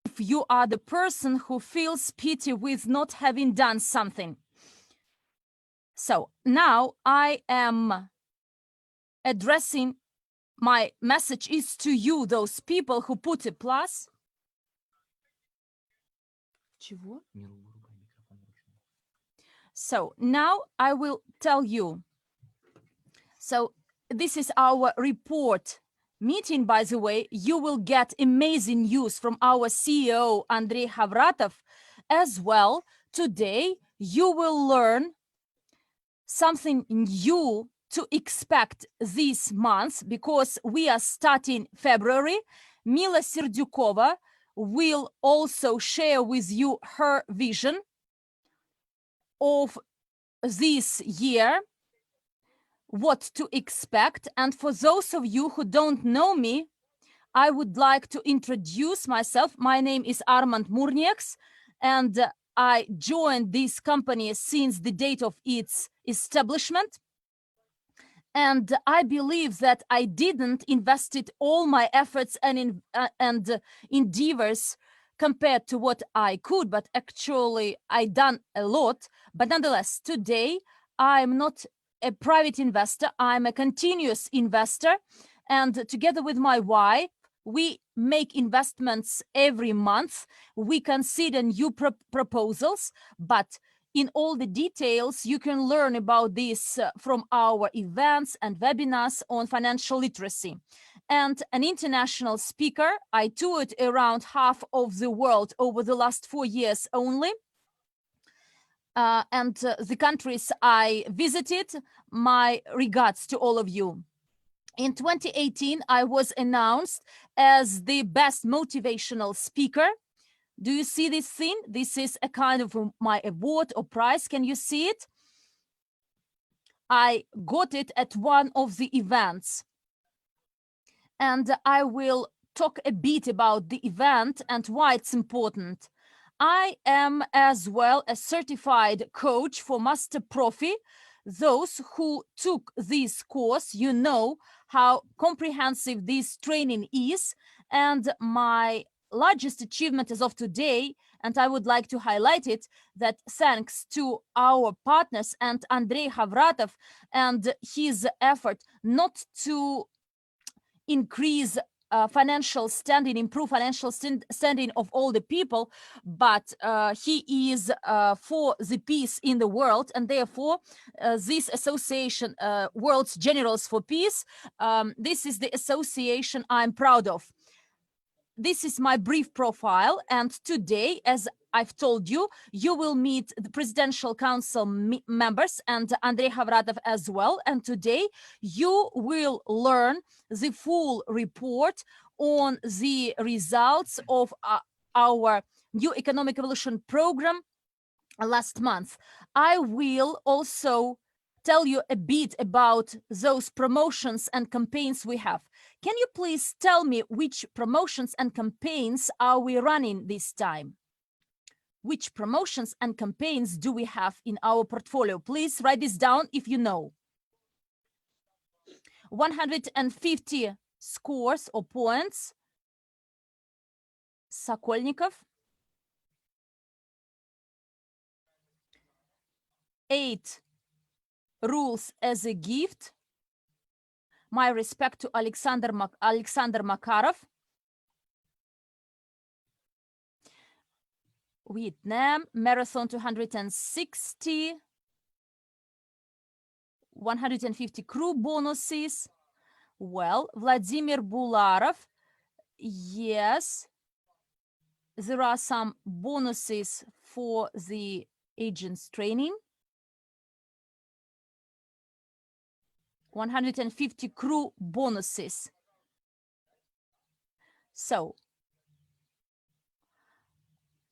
if you are the person who feels pity with not having done something. So now I am addressing, my message is to you, those people who put a plus. So now I will tell you. So this is our report meeting, by the way. You will get amazing news from our CEO, Andrey Khovratov, as well. Today, you will learn something new to expect this month, because we are starting February. Mila Serdyukova will also share with you her vision of this year, what to expect. And for those of you who don't know me, I would like to introduce myself. My name is Armand Murnieks, and I joined this company since the date of its establishment. And I believe that I didn't invested all my efforts and endeavors compared to what I could, but actually I done a lot. But nonetheless, today I'm not a private investor, I'm a continuous investor. And together with my wife, we make investments every month. We consider new proposals, but in all the details, you can learn about this from our events and webinars on financial literacy. And an international speaker, I toured around half of the world over the last 4 years only. And the countries I visited, my regards to all of you. In 2018, I was announced as the best motivational speaker. Do you see this thing? This is a kind of my award or prize. Can you see it? I got it at one of the events. And I will talk a bit about the event and why it's important. I am as well a certified coach for Master Profi. Those who took this course, you know how comprehensive this training is. And my largest achievement as of today, and I would like to highlight it, that thanks to our partners and Andrey Khovratov and his effort not to increase financial standing, improve financial standing of all the people, but he is for the peace in the world, and therefore this association, World's Generals for Peace, this is the association I'm proud of. This is my brief profile, and today, as I've told you, you will meet the Presidential Council members and Andrey Khovratov as well. And today you will learn the full report on the results of our new Economic Evolution program last month. I will also tell you a bit about those promotions and campaigns we have. Can you please tell me which promotions and campaigns are we running this time? Which promotions and campaigns do we have in our portfolio? Please write this down if you know. 150 scores or points. Sokolnikov. 8 rules as a gift. My respect to Alexander Makarov. Vietnam, Marathon 260. 150 crew bonuses. Well, Vladimir Bularov. Yes, there are some bonuses for the agents training. 150 crew bonuses. So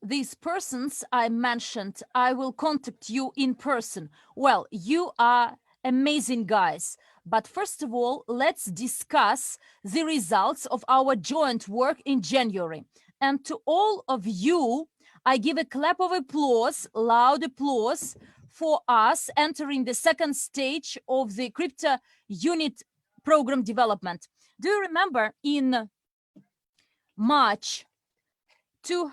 these persons I mentioned, I will contact you in person. Well, you are amazing guys. But first of all, let's discuss the results of our joint work in January. And to all of you, I give a clap of applause, loud applause, for us entering the second stage of the crypto unit program development. Do you remember in March to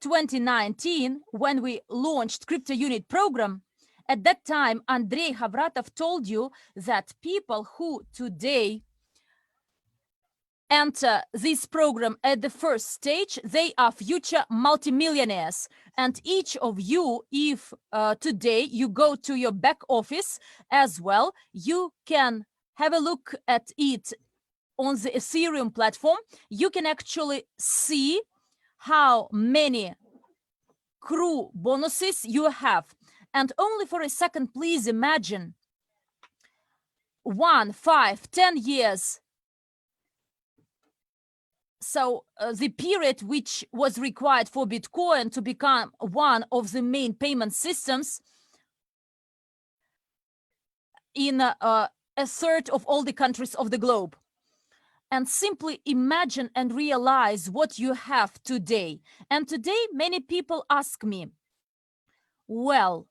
2019, when we launched Crypto Unit program, at that time, Andrey Khovratov told you that people who today enter this program at the first stage, they are future multimillionaires. And each of you, if today you go to your back office as well, you can have a look at it on the Ethereum platform. You can actually see how many crew bonuses you have. And only for a second, please imagine 1, 5, 10 years. So the period which was required for Bitcoin to become one of the main payment systems in a third of all the countries of the globe. And simply imagine and realize what you have today. And today, many people ask me, well,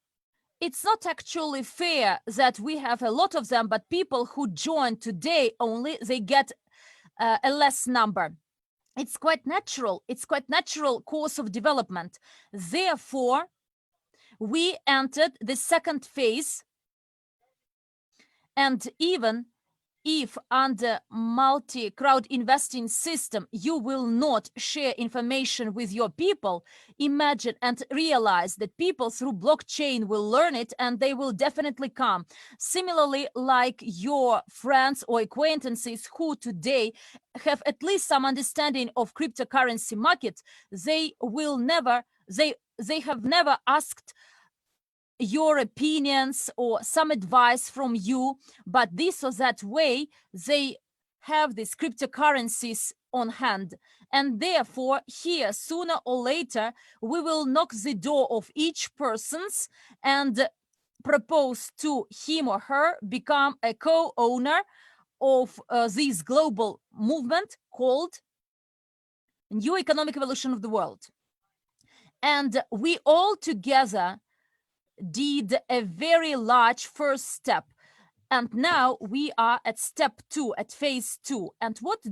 it's not actually fair that we have a lot of them, but people who join today only, they get a less number. It's quite natural. It's quite natural course of development. Therefore, we entered the second phase, and even if under multi-crowd investing system, you will not share information with your people, imagine and realize that people through blockchain will learn it and they will definitely come. Similarly, like your friends or acquaintances who today have at least some understanding of cryptocurrency market, they have never asked your opinions or some advice from you, but this or that way they have these cryptocurrencies on hand. And therefore here, sooner or later, we will knock the door of each person's and propose to him or her become a co-owner of this global movement called New Economic Evolution of the World. And we all together did a very large first step, and now we are at step 2, at phase 2. And what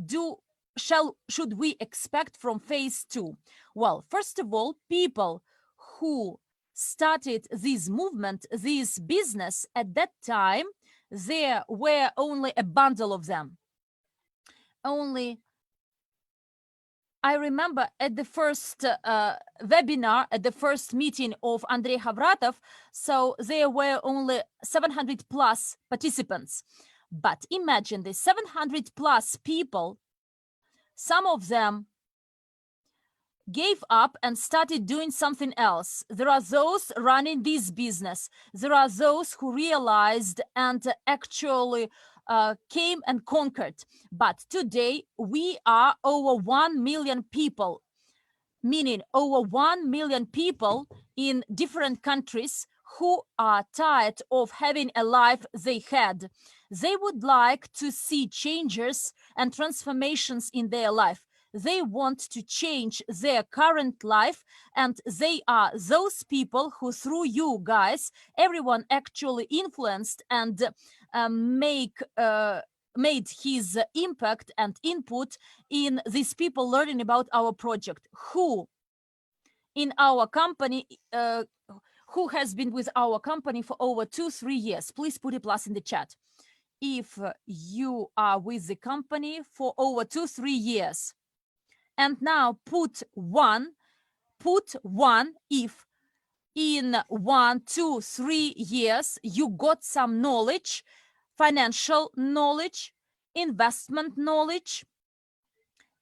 should we expect from phase 2? Well, first of all, people who started this movement, this business at that time, there were only a bundle of them. I remember at the first webinar, at the first meeting of Andrey Khovratov, so there were only 700 plus participants. But imagine the 700 plus people, some of them gave up and started doing something else. There are those running this business. There are those who realized and actually came and conquered. But today we are over 1 million people, meaning over 1 million people in different countries who are tired of having a life they had. They would like to see changes and transformations in their life. They want to change their current life, and they are those people who, through you guys, everyone actually influenced and made his impact and input in these people learning about our project, who in our company, who has been with our company for over 2-3 years. Please put a plus in the chat if you are with the company for over 2-3 years. And now put one if in 1, 2, 3 years you got some knowledge, financial knowledge, investment knowledge.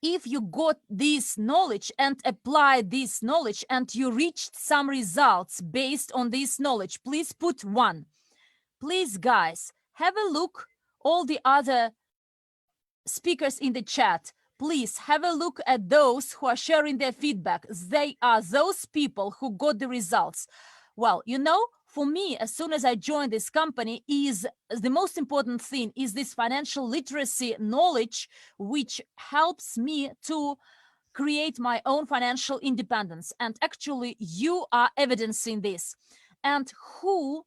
If you got this knowledge and applied this knowledge and you reached some results based on this knowledge, please put 1. Please, guys, have a look all the other speakers in the chat. Please have a look at those who are sharing their feedback. They are those people who got the results. Well, you know, for me, as soon as I joined this company, is the most important thing is this financial literacy knowledge, which helps me to create my own financial independence. And actually, you are evidencing this. And who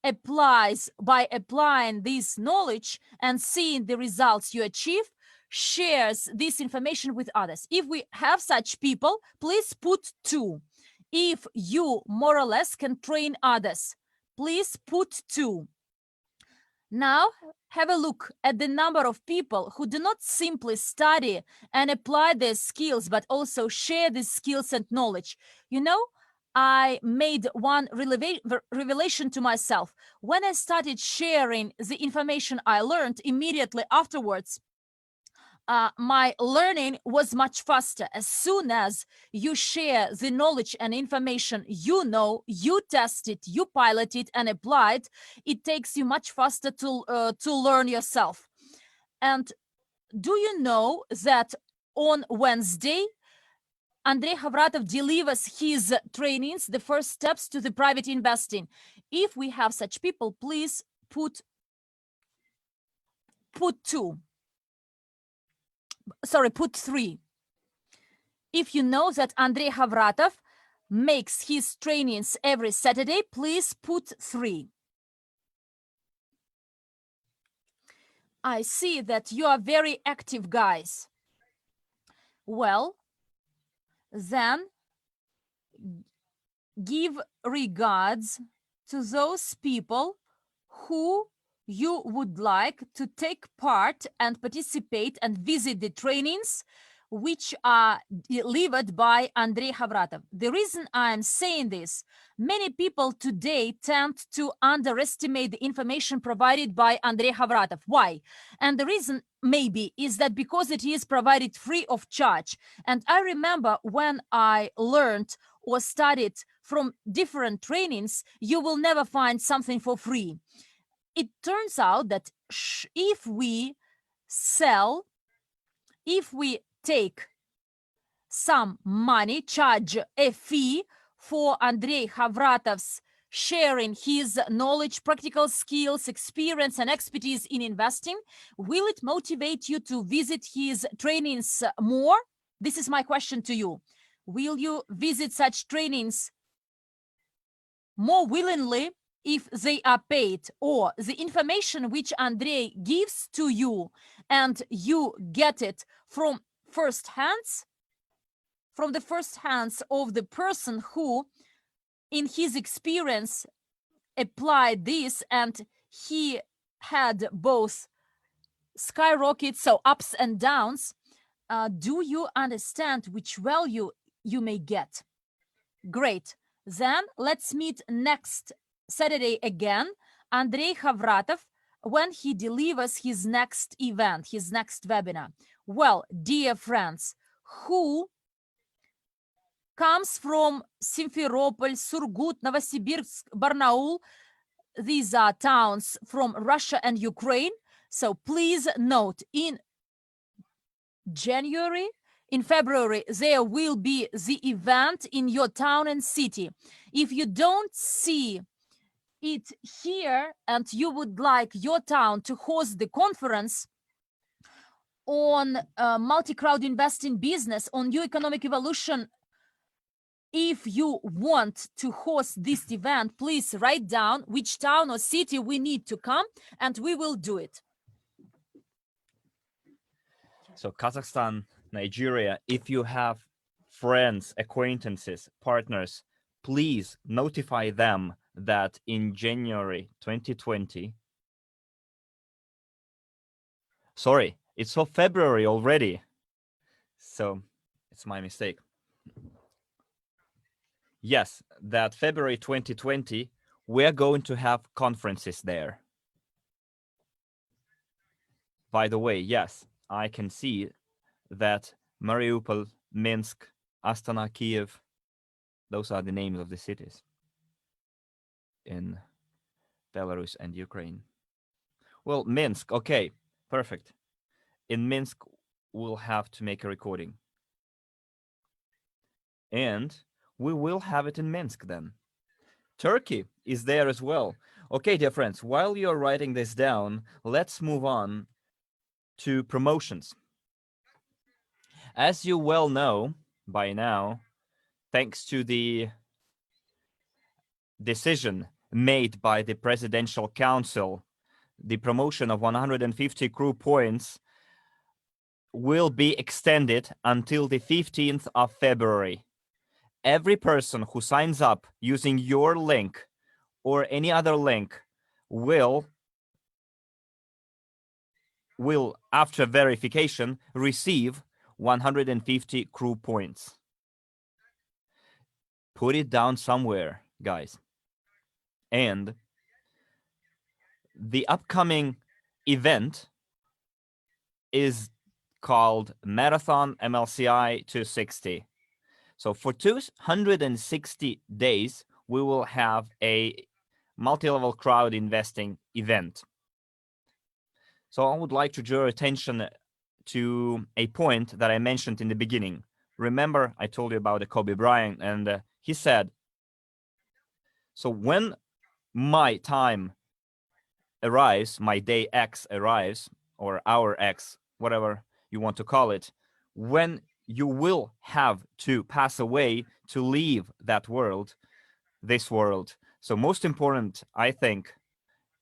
applies by applying this knowledge and seeing the results you achieve shares this information with others. If we have such people, please put 2. If you more or less can train others, please put 2. Now, have a look at the number of people who do not simply study and apply their skills, but also share these skills and knowledge. You know, I made one revelation to myself. When I started sharing the information I learned immediately afterwards, my learning was much faster. As soon as you share the knowledge and information you know, you test it, you pilot it and apply it, it takes you much faster to learn yourself. And do you know that on Wednesday, Andrey Khovratov delivers his trainings, the first steps to the private investing. If we have such people, please put 2. Sorry, put 3. If you know that Andrey Khovratov makes his trainings every Saturday, please put 3. I see that you are very active, guys. Well, then give regards to those people who you would like to take part and participate and visit the trainings which are delivered by Andrey Khovratov. The reason I am saying this, many people today tend to underestimate the information provided by Andrey Khovratov. Why? And the reason maybe is that because it is provided free of charge. And I remember when I learned or studied from different trainings, you will never find something for free. It turns out that if we take some money, charge a fee for Andrey Khovratov's sharing his knowledge, practical skills, experience, and expertise in investing, will it motivate you to visit his trainings more? This is my question to you. Will you visit such trainings more willingly if they are paid, or the information which Andrei gives to you and you get it from the first hands of the person who in his experience applied this and he had both skyrockets, so ups and downs. Do you understand which value you may get? Great. Then let's meet next Saturday again, Andrey Khovratov, when he delivers his next event, his next webinar. Well, dear friends, who comes from Simferopol, Surgut, Novosibirsk, Barnaul, these are towns from Russia and Ukraine. So please note, in February, there will be the event in your town and city. If you don't see it here and you would like your town to host the conference on multi-crowd investing business, on new economic evolution, if you want to host this event, please write down which town or city we need to come and we will do it. So Kazakhstan, Nigeria, if you have friends, acquaintances, partners, please notify them that in January 2020, sorry, it's for February already. So it's my mistake. Yes, that February 2020, we're going to have conferences there. By the way, yes, I can see that Mariupol, Minsk, Astana, Kiev, those are the names of the cities in Belarus and Ukraine. Well, Minsk, okay, perfect. In Minsk, we'll have to make a recording. And we will have it in Minsk then. Turkey is there as well. Okay, dear friends, while you're writing this down, let's move on to promotions. As you well know by now, thanks to the decision made by the Presidential Council, the promotion of 150 crew points will be extended until the 15th of February. Every person who signs up using your link or any other link will after verification receive 150 crew points. Put it down somewhere, guys. And the upcoming event is called Marathon MLCI 260. So for 260 days, we will have a multi-level crowd investing event. So I would like to draw attention to a point that I mentioned in the beginning. Remember, I told you about the Kobe Bryant, and he said, so when my time arrives, my day X arrives, or hour X, whatever you want to call it, when you will have to pass away to leave that world, this world. So most important, I think,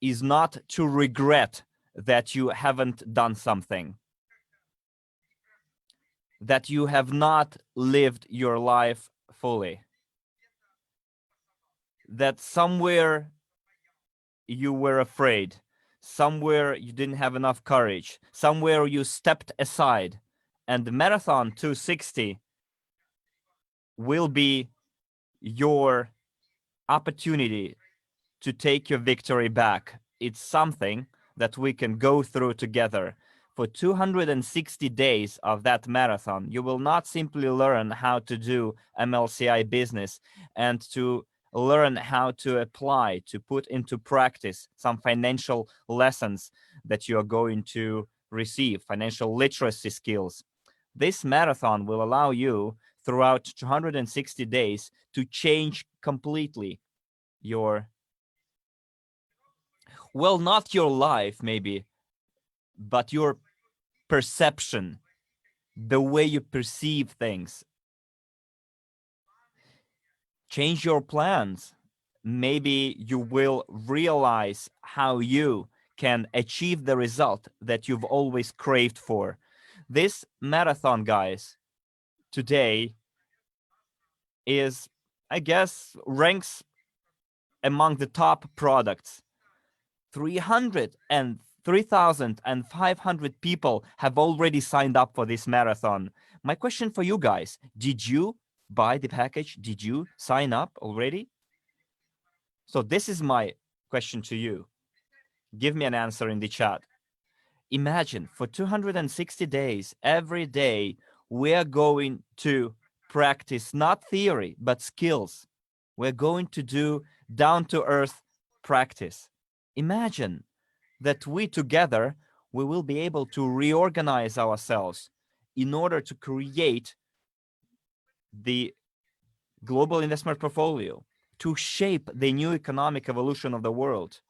is not to regret that you haven't done something, that you have not lived your life fully, that somewhere you were afraid, somewhere you didn't have enough courage, somewhere you stepped aside, and the Marathon 260 will be your opportunity to take your victory back. It's something that we can go through together. For 260 days of that marathon, you will not simply learn how to do MLCI business and to learn how to apply, to put into practice some financial lessons that you are going to receive, financial literacy skills. This marathon will allow you throughout 260 days to change completely your, well, not your life maybe, but your perception, the way you perceive things. Change your plans. Maybe you will realize how you can achieve the result that you've always craved for. This marathon, guys, today is, I guess, ranks among the top products. 3,500 people have already signed up for this marathon. My question for you guys, did you buy the package? Did you sign up already? So this is my question to you. Give me an answer in the chat. Imagine for 260 days, every day, we're going to practice not theory, but skills. We're going to do down-to-earth practice. Imagine that we together, we will be able to reorganize ourselves in order to create the global investment portfolio, to shape the new economic evolution of the world,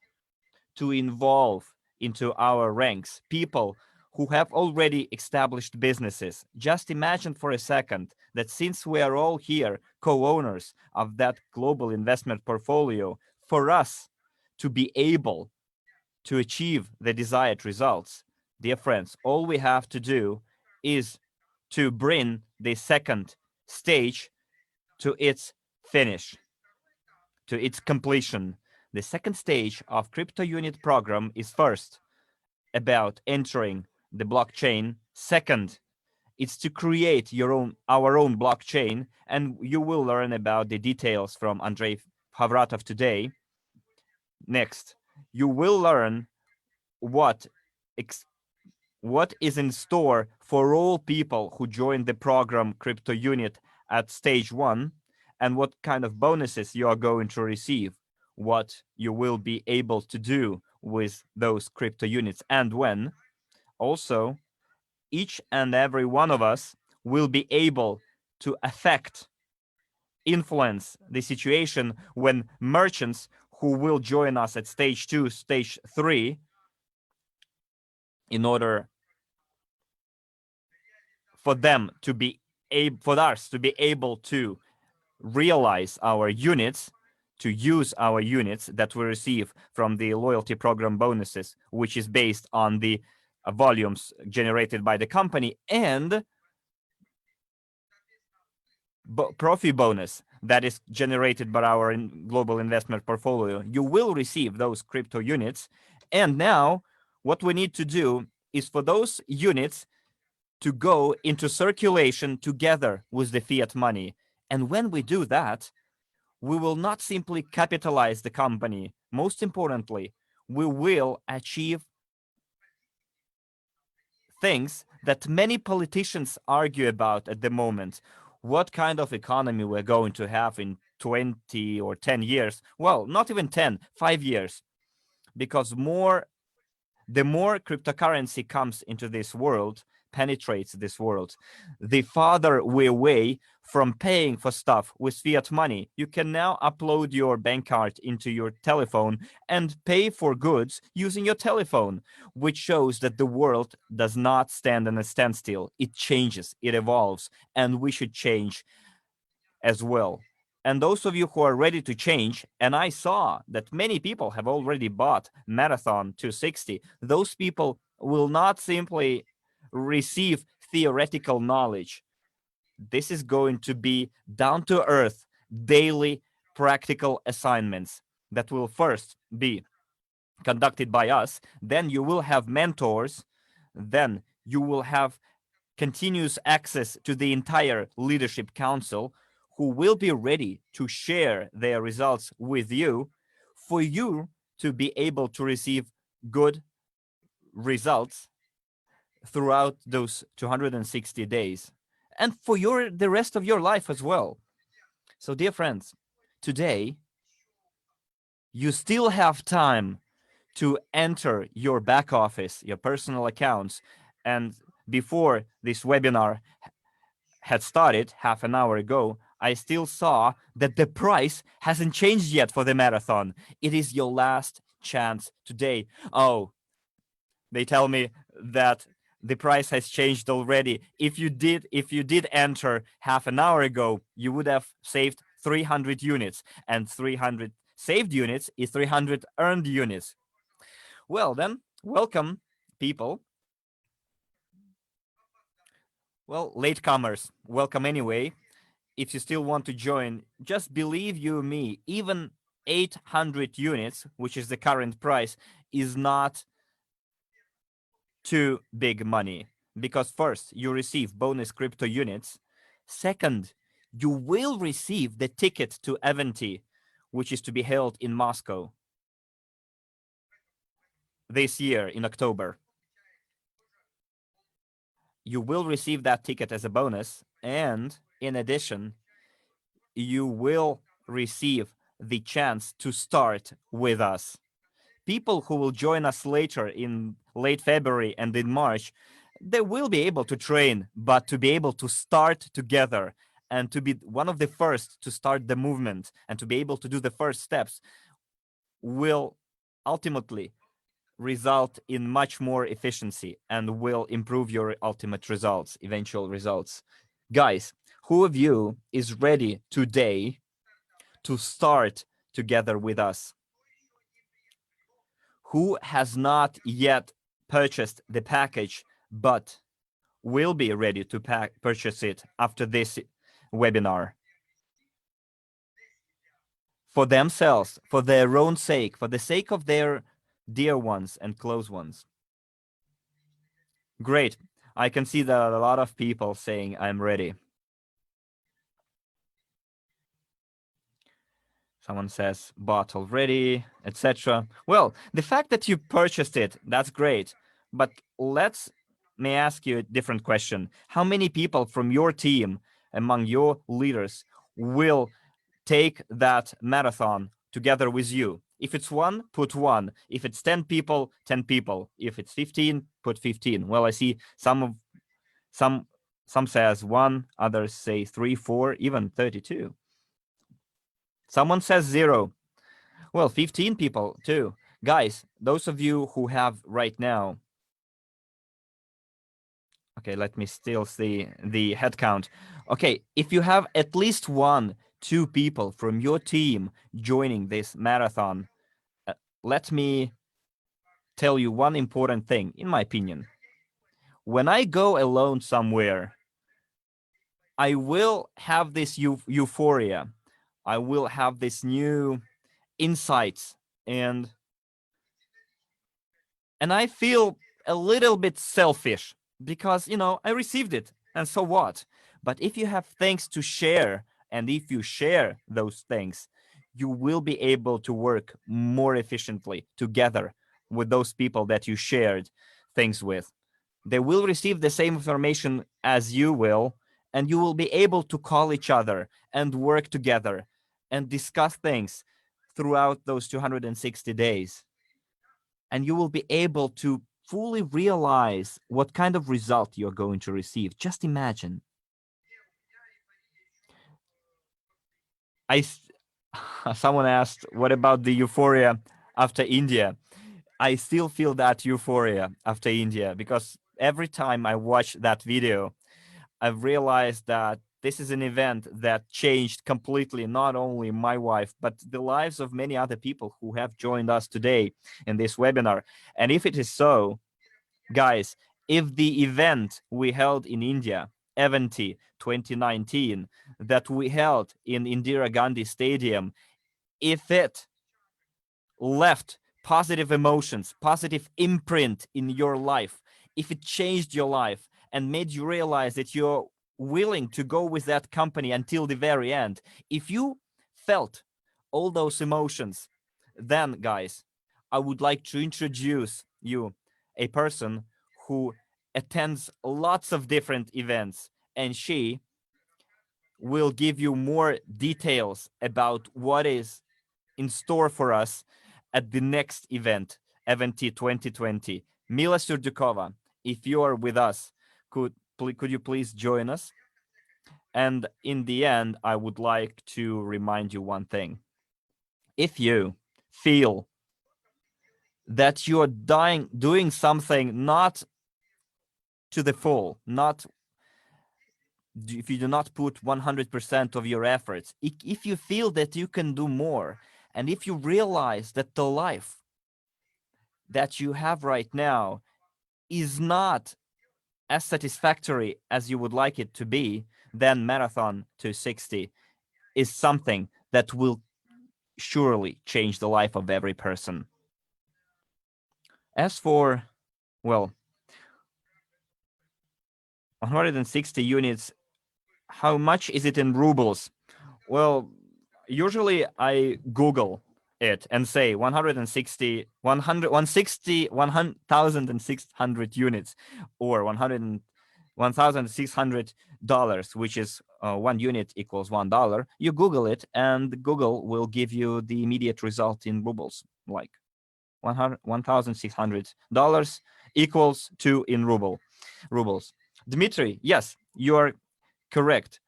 to involve into our ranks people who have already established businesses. Just imagine for a second that since we are all here co-owners of that global investment portfolio, for us to be able to achieve the desired results, dear friends, all we have to do is to bring the second stage to its finish, to its completion. The second stage of crypto unit program is first about entering the blockchain. Second, it's to create our own blockchain, and you will learn about the details from Andrey Khovratov today. Next, you will learn what is in store for all people who join the program crypto unit at stage 1, and what kind of bonuses you are going to receive, what you will be able to do with those crypto units, and when. Also, each and every one of us will be able to influence the situation when merchants who will join us at stage 2, stage 3, in order for them to be for us to be able to realize our units, to use our units that we receive from the loyalty program bonuses, which is based on the volumes generated by the company and profit bonus that is generated by our global investment portfolio, you will receive those crypto units. And now what we need to do is for those units to go into circulation together with the fiat money. And when we do that, we will not simply capitalize the company. Most importantly, we will achieve things that many politicians argue about at the moment. What kind of economy we're going to have in 20 or 10 years? Well, not even 10, 5 years. Because the more cryptocurrency comes into this world, penetrates this world, the farther we're away from paying for stuff with fiat money. You can now upload your bank card into your telephone and pay for goods using your telephone, which shows that the world does not stand in a standstill. It changes, it evolves, and we should change as well. And those of you who are ready to change, and I saw that many people have already bought Marathon 260, those people will not simply receive theoretical knowledge. This is going to be down to earth, daily practical assignments that will first be conducted by us. Then you will have mentors. Then you will have continuous access to the entire leadership council who will be ready to share their results with you for you to be able to receive good results throughout those 260 days and for the rest of your life as well. So dear friends, today you still have time to enter your back office, your personal accounts, and before this webinar had started half an hour ago, I still saw that the price hasn't changed yet for the marathon. It is your last chance today. Oh, they tell me that the price has changed already. If you did enter half an hour ago, you would have saved 300 units, and 300 saved units is 300 earned units. Well then, welcome people. Well, latecomers, welcome anyway. If you still want to join, just believe you me, even 800 units, which is the current price, is not too big money. Because first, you receive bonus crypto units. Second, you will receive the ticket to Avanti, which is to be held in Moscow this year in October. You will receive that ticket as a bonus, and in addition, you will receive the chance to start with us. People who will join us later in late February and in March, they will be able to train, but to be able to start together and to be one of the first to start the movement and to be able to do the first steps will ultimately result in much more efficiency and will improve your ultimate results, eventual results. Guys, who of you is ready today to start together with us? Who has not yet purchased the package but will be ready to purchase it after this webinar? For themselves, for their own sake, for the sake of their dear ones and close ones. Great. I can see that a lot of people saying I'm ready. Someone says bought already, etc. Well, the fact that you purchased it, that's great. But let me ask you a different question. How many people from your team, among your leaders, will take that marathon together with you? If it's one, put one. If it's 10 people, 10 people. If it's 15, put 15. Well, I see some says one, others say 3, 4, even 32. Someone says 0. Well, 15 people too. Guys, those of you who have right now. Okay, let me still see the head count. Okay, if you have at least 1, 2 people from your team joining this marathon, let me tell you one important thing, in my opinion. when I go alone somewhere, I will have this euphoria. I will have this new insights, and I feel a little bit selfish because, I received it, and so what? But if you have things to share, and if you share those things, you will be able to work more efficiently together with those people that you shared things with. They will receive the same information as you will, and you will be able to call each other and work together and discuss things throughout those 260 days. And you will be able to fully realize what kind of result you're going to receive. Just imagine. Someone asked, what about the euphoria after India? I still feel that euphoria after India, because every time I watch that video, I've realized that this is an event that changed completely not only my wife, but the lives of many other people who have joined us today in this webinar. And if it is so, guys, if the event we held in India, Avanti 2019, that we held in Indira Gandhi Stadium, if it left positive emotions, positive imprint in your life, if it changed your life and made you realize that you're willing to go with that company until the very end, if you felt all those emotions, then, guys, I would like to introduce you a person who attends lots of different events, and she will give you more details about what is in store for us at the next event, Avanti 2020. Mila Surdukova, if you are with us, could you please join us? And in the end, I would like to remind you one thing. If you feel that you're doing something not to the full, not if you do not put 100% of your efforts, if you feel that you can do more, and if you realize that the life that you have right now is not as satisfactory as you would like it to be, then Marathon 260 is something that will surely change the life of every person. As for, well, 160 units, how much is it in rubles? Well, usually I Google it and say 160, 100, 160, 1,600 units, or 1,600 dollars, which is 1 unit equals $1. You Google it, and Google will give you the immediate result in rubles, like $1,600 equals 2 in rubles. Dmitry, yes, you are correct.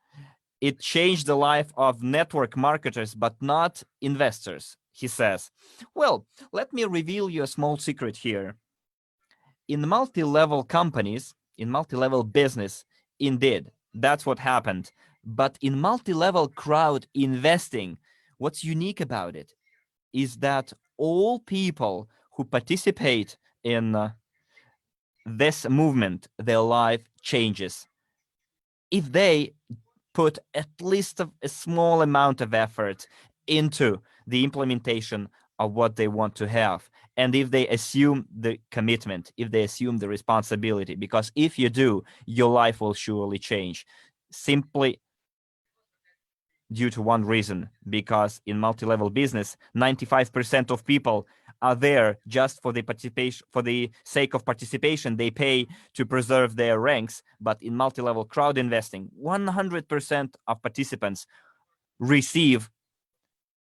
It changed the life of network marketers, but not investors, he says. Well, let me reveal you a small secret here. In multi-level companies, in multi-level business, indeed, that's what happened. But in multi-level crowd investing, what's unique about it is that all people who participate in this movement, their life changes if they put at least a small amount of effort into the implementation of what they want to have, and if they assume the commitment, if they assume the responsibility, because if you do, your life will surely change, simply due to one reason, because in multi-level business, 95% of people are there just for the participation, for the sake of participation. They pay to preserve their ranks. But in multi-level crowd investing, 100% of participants receive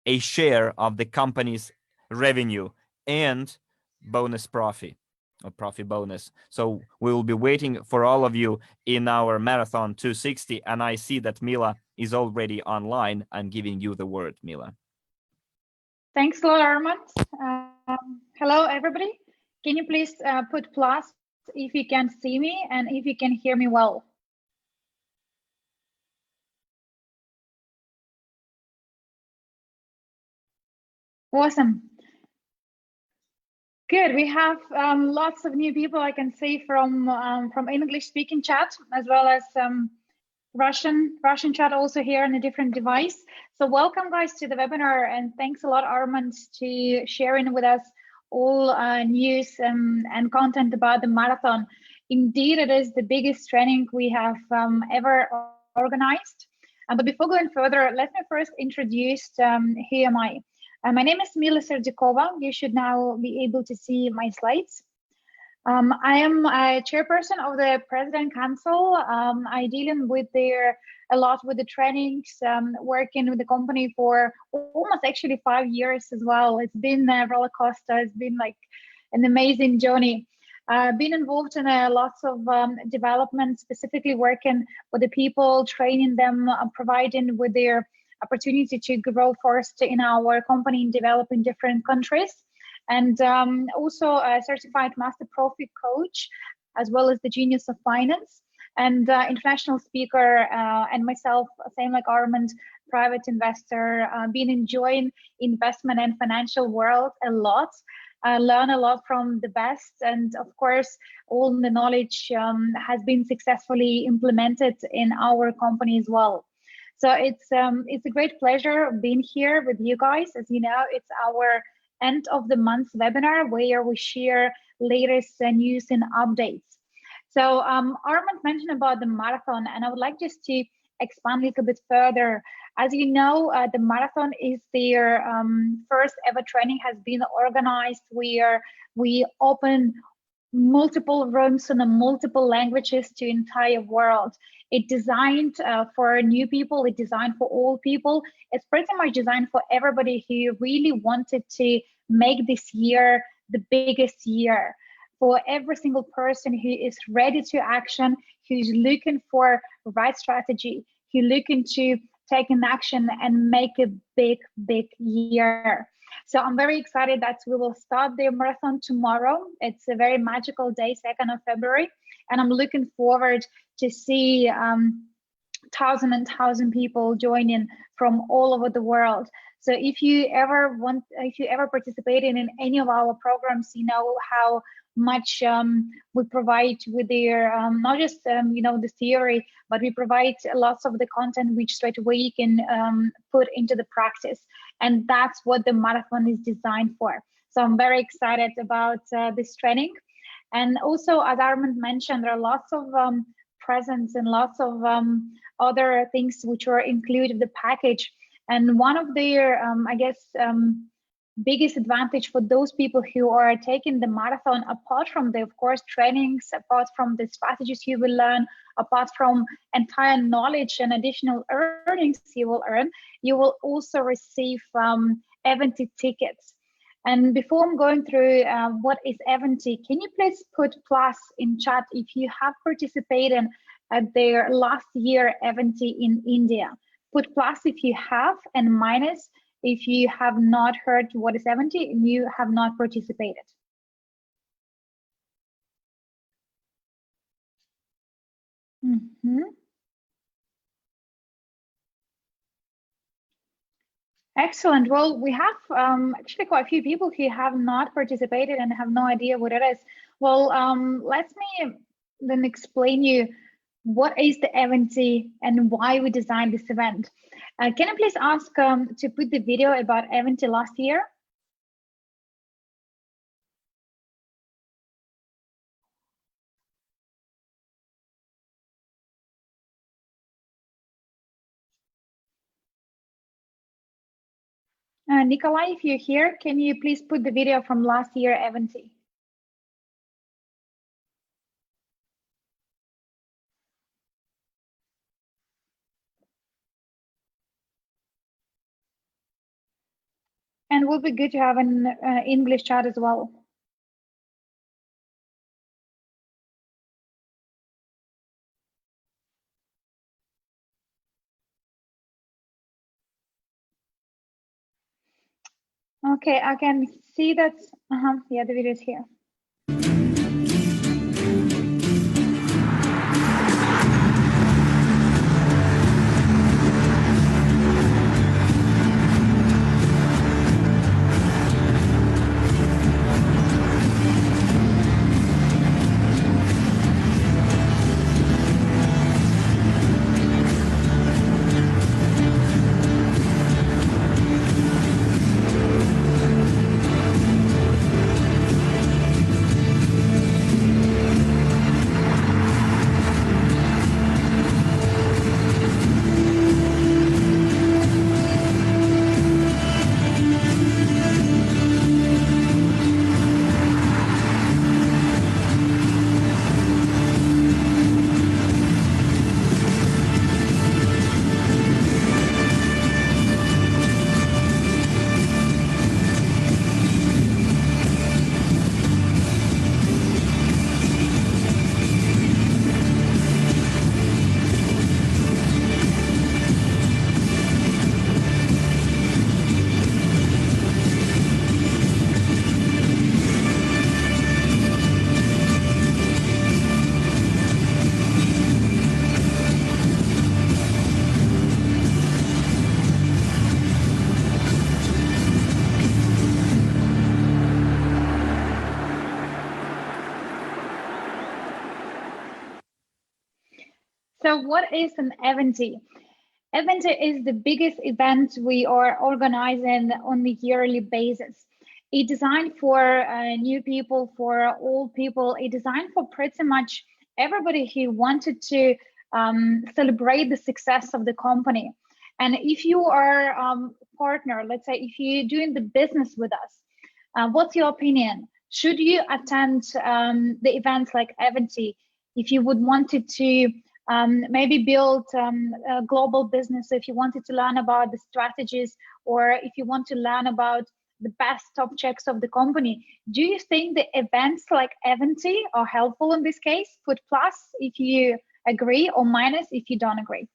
a share of the company's revenue and bonus profit, or profit bonus. So we will be waiting for all of you in our Marathon 260. And I see that Mila is already online. I'm giving you the word, Mila. Thanks a lot, Armand. Hello, everybody. Can you please put plus if you can see me and if you can hear me well? Awesome. Good. We have lots of new people I can see from English speaking chat, as well as Russian chat also here on a different device. So welcome guys to the webinar, and thanks a lot, Armand, to sharing with us all news and content about the marathon. Indeed, it is the biggest training we have ever organized. But before going further, let me first introduce who am I. My name is Mila Serdikova. You should now be able to see my slides. I am a chairperson of the President Council. I dealing with a lot with the trainings, working with the company for almost actually 5 years as well. It's been a roller coaster. It's been like an amazing journey. Been involved in lots of development, specifically working with the people, training them, providing with their opportunity to grow first in our company and develop in different countries. And also a certified master profit coach, as well as the genius of finance and international speaker, and myself, same like Armand, private investor, been enjoying investment and financial world a lot. Learn a lot from the best, and of course all the knowledge has been successfully implemented in our company as well. So it's a great pleasure being here with you guys. As you know, it's our end of the month webinar where we share latest news and updates. So Armand mentioned about the marathon, and I would like just to expand a little bit further. As you know, the marathon is their first ever training has been organized where we open multiple rooms in multiple languages to entire world. It's designed for new people, it's designed for all people. It's pretty much designed for everybody who really wanted to make this year the biggest year. For every single person who is ready to action, who's looking for right strategy, who's looking to take an action and make a big year. So I'm very excited that we will start the marathon tomorrow. It's a very magical day, 2nd of February, and I'm looking forward to see thousand and thousand people joining from all over the world. So if you ever participated in any of our programs, you know how much we provide with their not just you know the theory, but we provide lots of the content which straight away you can put into the practice, and that's what the marathon is designed for. So I'm very excited about this training. And also, as Armand mentioned, there are lots of presents and lots of other things which are included in the package. And one of their I guess biggest advantage for those people who are taking the marathon, apart from the, of course, trainings, apart from the strategies you will learn, apart from entire knowledge and additional earnings you will earn, you will also receive event tickets. And before I'm going through what is event, can you please put plus in chat if you have participated at their last year event in India? Put plus if you have, and minus if you have not heard what is event and you have not participated. Excellent. Well, we have actually quite a few people who have not participated and have no idea what it is. Well, let me then explain you what is the event and why we designed this event. Can I please ask to put the video about event last year? Nikolai, if you're here, can you please put the video from last year event? And it will be good to have an English chat as well. Okay, I can see that. Yeah, the video is here. So what is an event? Event is the biggest event we are organizing on a yearly basis. It's designed for new people, for old people. It's designed for pretty much everybody who wanted to celebrate the success of the company. And if you are partner, let's say if you're doing the business with us, what's your opinion? Should you attend the events like Eventy if you would wanted to maybe build a global business, if you wanted to learn about the strategies, or if you want to learn about the best top checks of the company? Do you think the events like Eventy are helpful in this case? Put plus if you agree, or minus if you don't agree.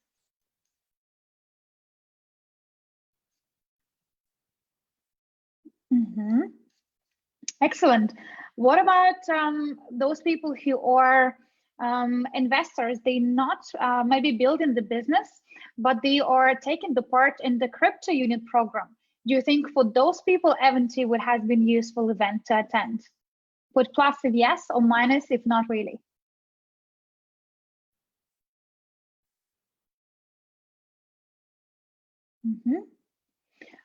Excellent. What about those people who are investors? They not maybe building the business, but they are taking the part in the crypto unit program. Do you think for those people, Eventy would have been useful event to attend? Put plus if yes, or minus if not really.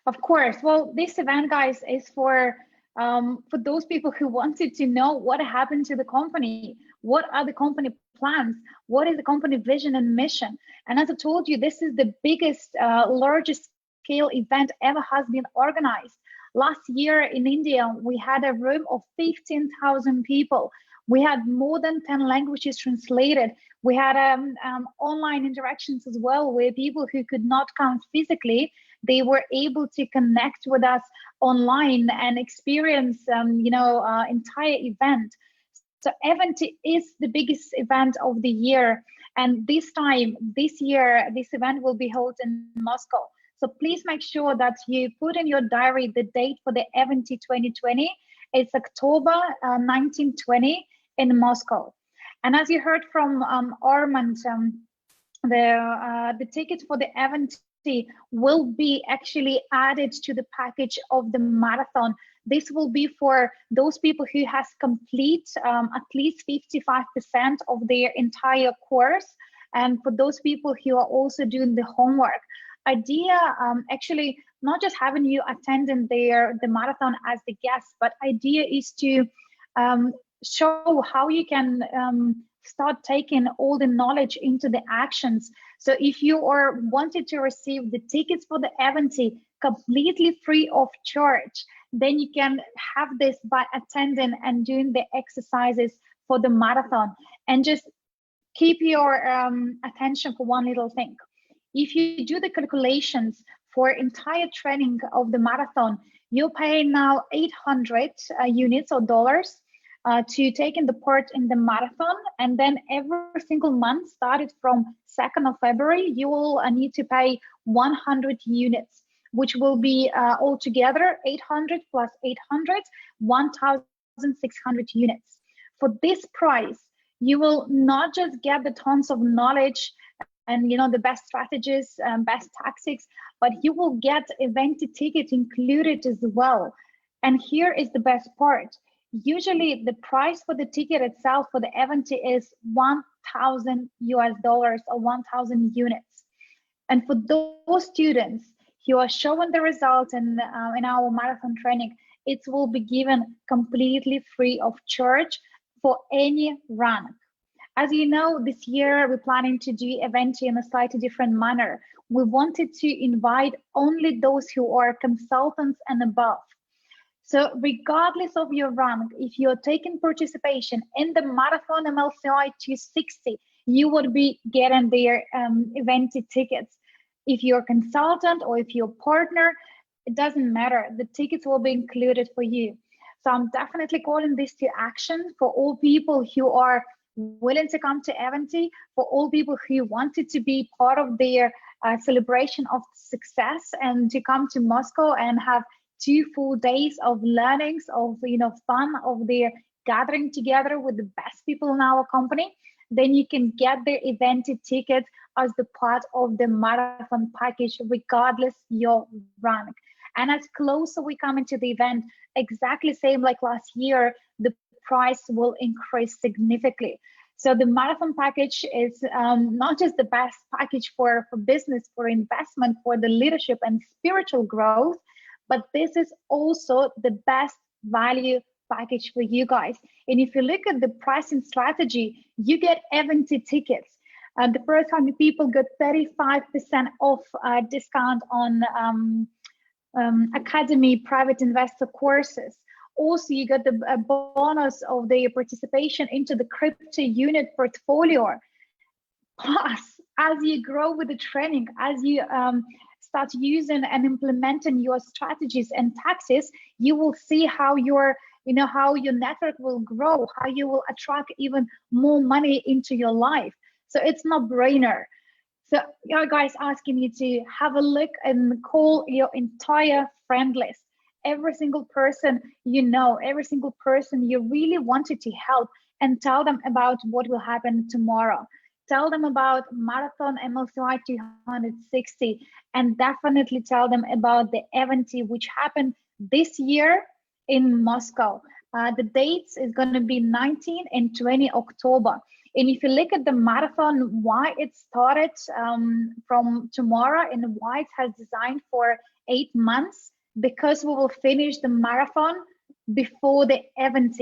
Of course. Well, this event, guys, is for those people who wanted to know what happened to the company, what are the company plans, what is the company vision and mission. And as I told you, this is the biggest, largest scale event ever has been organized. Last year in India, we had a room of 15,000 people. We had more than 10 languages translated. We had online interactions as well, where people who could not come physically, they were able to connect with us online and experience, entire event. So Eventy is the biggest event of the year. And this year, this event will be held in Moscow. So please make sure that you put in your diary the date for the Eventy 2020. It's October 1920 in Moscow. And as you heard from Armand, the ticket for the Eventy will be actually added to the package of the marathon. This will be for those people who has complete at least 55% of their entire course, and for those people who are also doing the homework. Idea actually not just having you attending the marathon as the guest, but idea is to show how you can start taking all the knowledge into the actions. So if you are wanted to receive the tickets for the Eventy completely free of charge, then you can have this by attending and doing the exercises for the marathon. And just keep your attention for one little thing. If you do the calculations for entire training of the marathon, you're paying now 800 units or dollars to take in the part in the marathon. And then every single month, started from 2nd of February, you will need to pay 100 units, which will be altogether 800 plus 800, 1,600 units. For this price, you will not just get the tons of knowledge and the best strategies, best tactics, but you will get Eventy ticket included as well. And here is the best part. Usually the price for the ticket itself for the Eventy is 1,000 US dollars or 1,000 units. And for those students who are showing the results in our marathon training, it will be given completely free of charge for any rank. As you know, this year we're planning to do Eventy in a slightly different manner. We wanted to invite only those who are consultants and above. So regardless of your rank, if you're taking participation in the Marathon MLCI 260, you would be getting their Eventy tickets. If you're a consultant or if you're a partner, it doesn't matter. The tickets will be included for you. So I'm definitely calling this to action for all people who are willing to come to Eventy, for all people who wanted to be part of their celebration of success and to come to Moscow and have 2 full days of learnings, of fun, of their gathering together with the best people in our company. Then you can get their Eventy ticket as the part of the marathon package, regardless your rank. And as closer we come into the event, exactly same like last year, the price will increase significantly. So the marathon package is not just the best package for business, for investment, for the leadership and spiritual growth, but this is also the best value package for you guys. And if you look at the pricing strategy, you get event tickets. The first 100 people get 35% off discount on Academy private investor courses. Also, you get the bonus of the participation into the crypto unit portfolio. Plus, as you grow with the training, as you start using and implementing your strategies and tactics, you will see how your network will grow, how you will attract even more money into your life. So it's no brainer. So your guys asking you to have a look and call your entire friend list. Every single person you know, every single person you really wanted to help, and tell them about what will happen tomorrow. Tell them about Marathon MLCY 260, and definitely tell them about the event which happened this year in Moscow. The dates is going to be 19 and 20 October. And if you look at the marathon, why it started from tomorrow and why it has designed for 8 months, because we will finish the marathon before the event.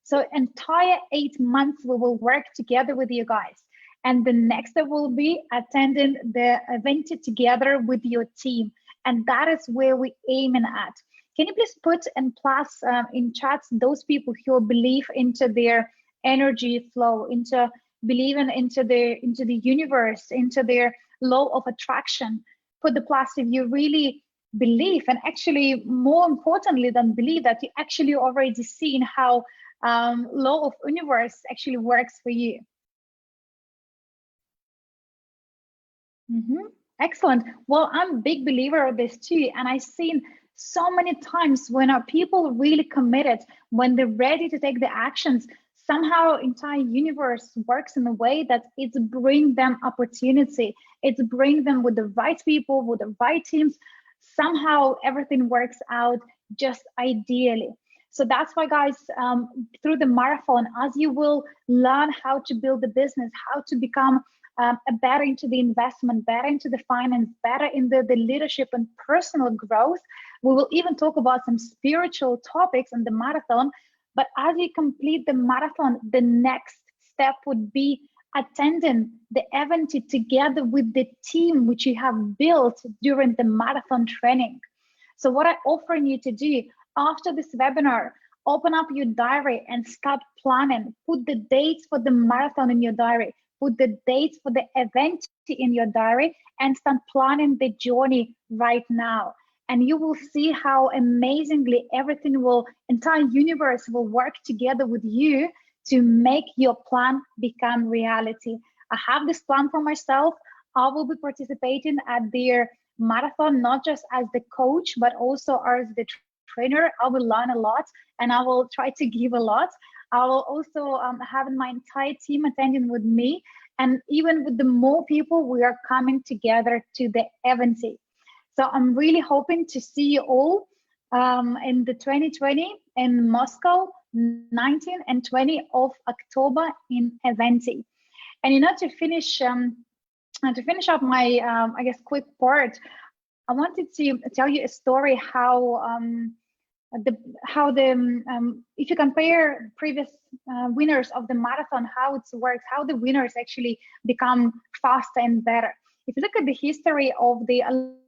So entire 8 months we will work together with you guys. And the next step will be attending the event together with your team. And that is where we're aiming at. Can you please put and plus in chats those people who believe into their energy flow, into believing into the universe, into their law of attraction? Put the plus if you really believe, and actually more importantly than believe, that you actually already seen how law of universe actually works for you. Excellent. Well, I'm a big believer of this too, and I've seen so many times when our people really committed, when they're ready to take the actions, somehow entire universe works in a way that it's bring them opportunity. It's bring them with the right people, with the right teams. Somehow everything works out just ideally. So that's why, guys, through the marathon, as you will learn how to build the business, how to become better into the investment, better into the finance, better in the leadership and personal growth. We will even talk about some spiritual topics in the marathon. But as you complete the marathon, the next step would be attending the event together with the team which you have built during the marathon training. So what I'm offering you to do after this webinar, open up your diary and start planning. Put the dates for the marathon in your diary. Put the dates for the event in your diary and start planning the journey right now. And you will see how amazingly everything will, entire universe will work together with you to make your plan become reality. I have this plan for myself. I will be participating at their marathon, not just as the coach, but also as the trainer. I will learn a lot and I will try to give a lot. I will also have my entire team attending with me. And even with the more people, we are coming together to the event. So I'm really hoping to see you all in the 2020 in Moscow, 19 and 20 of October in Eventi. And to finish up my I guess quick part, I wanted to tell you a story how if you compare previous winners of the marathon, how it works, how the winners actually become faster and better. If you look at the history of the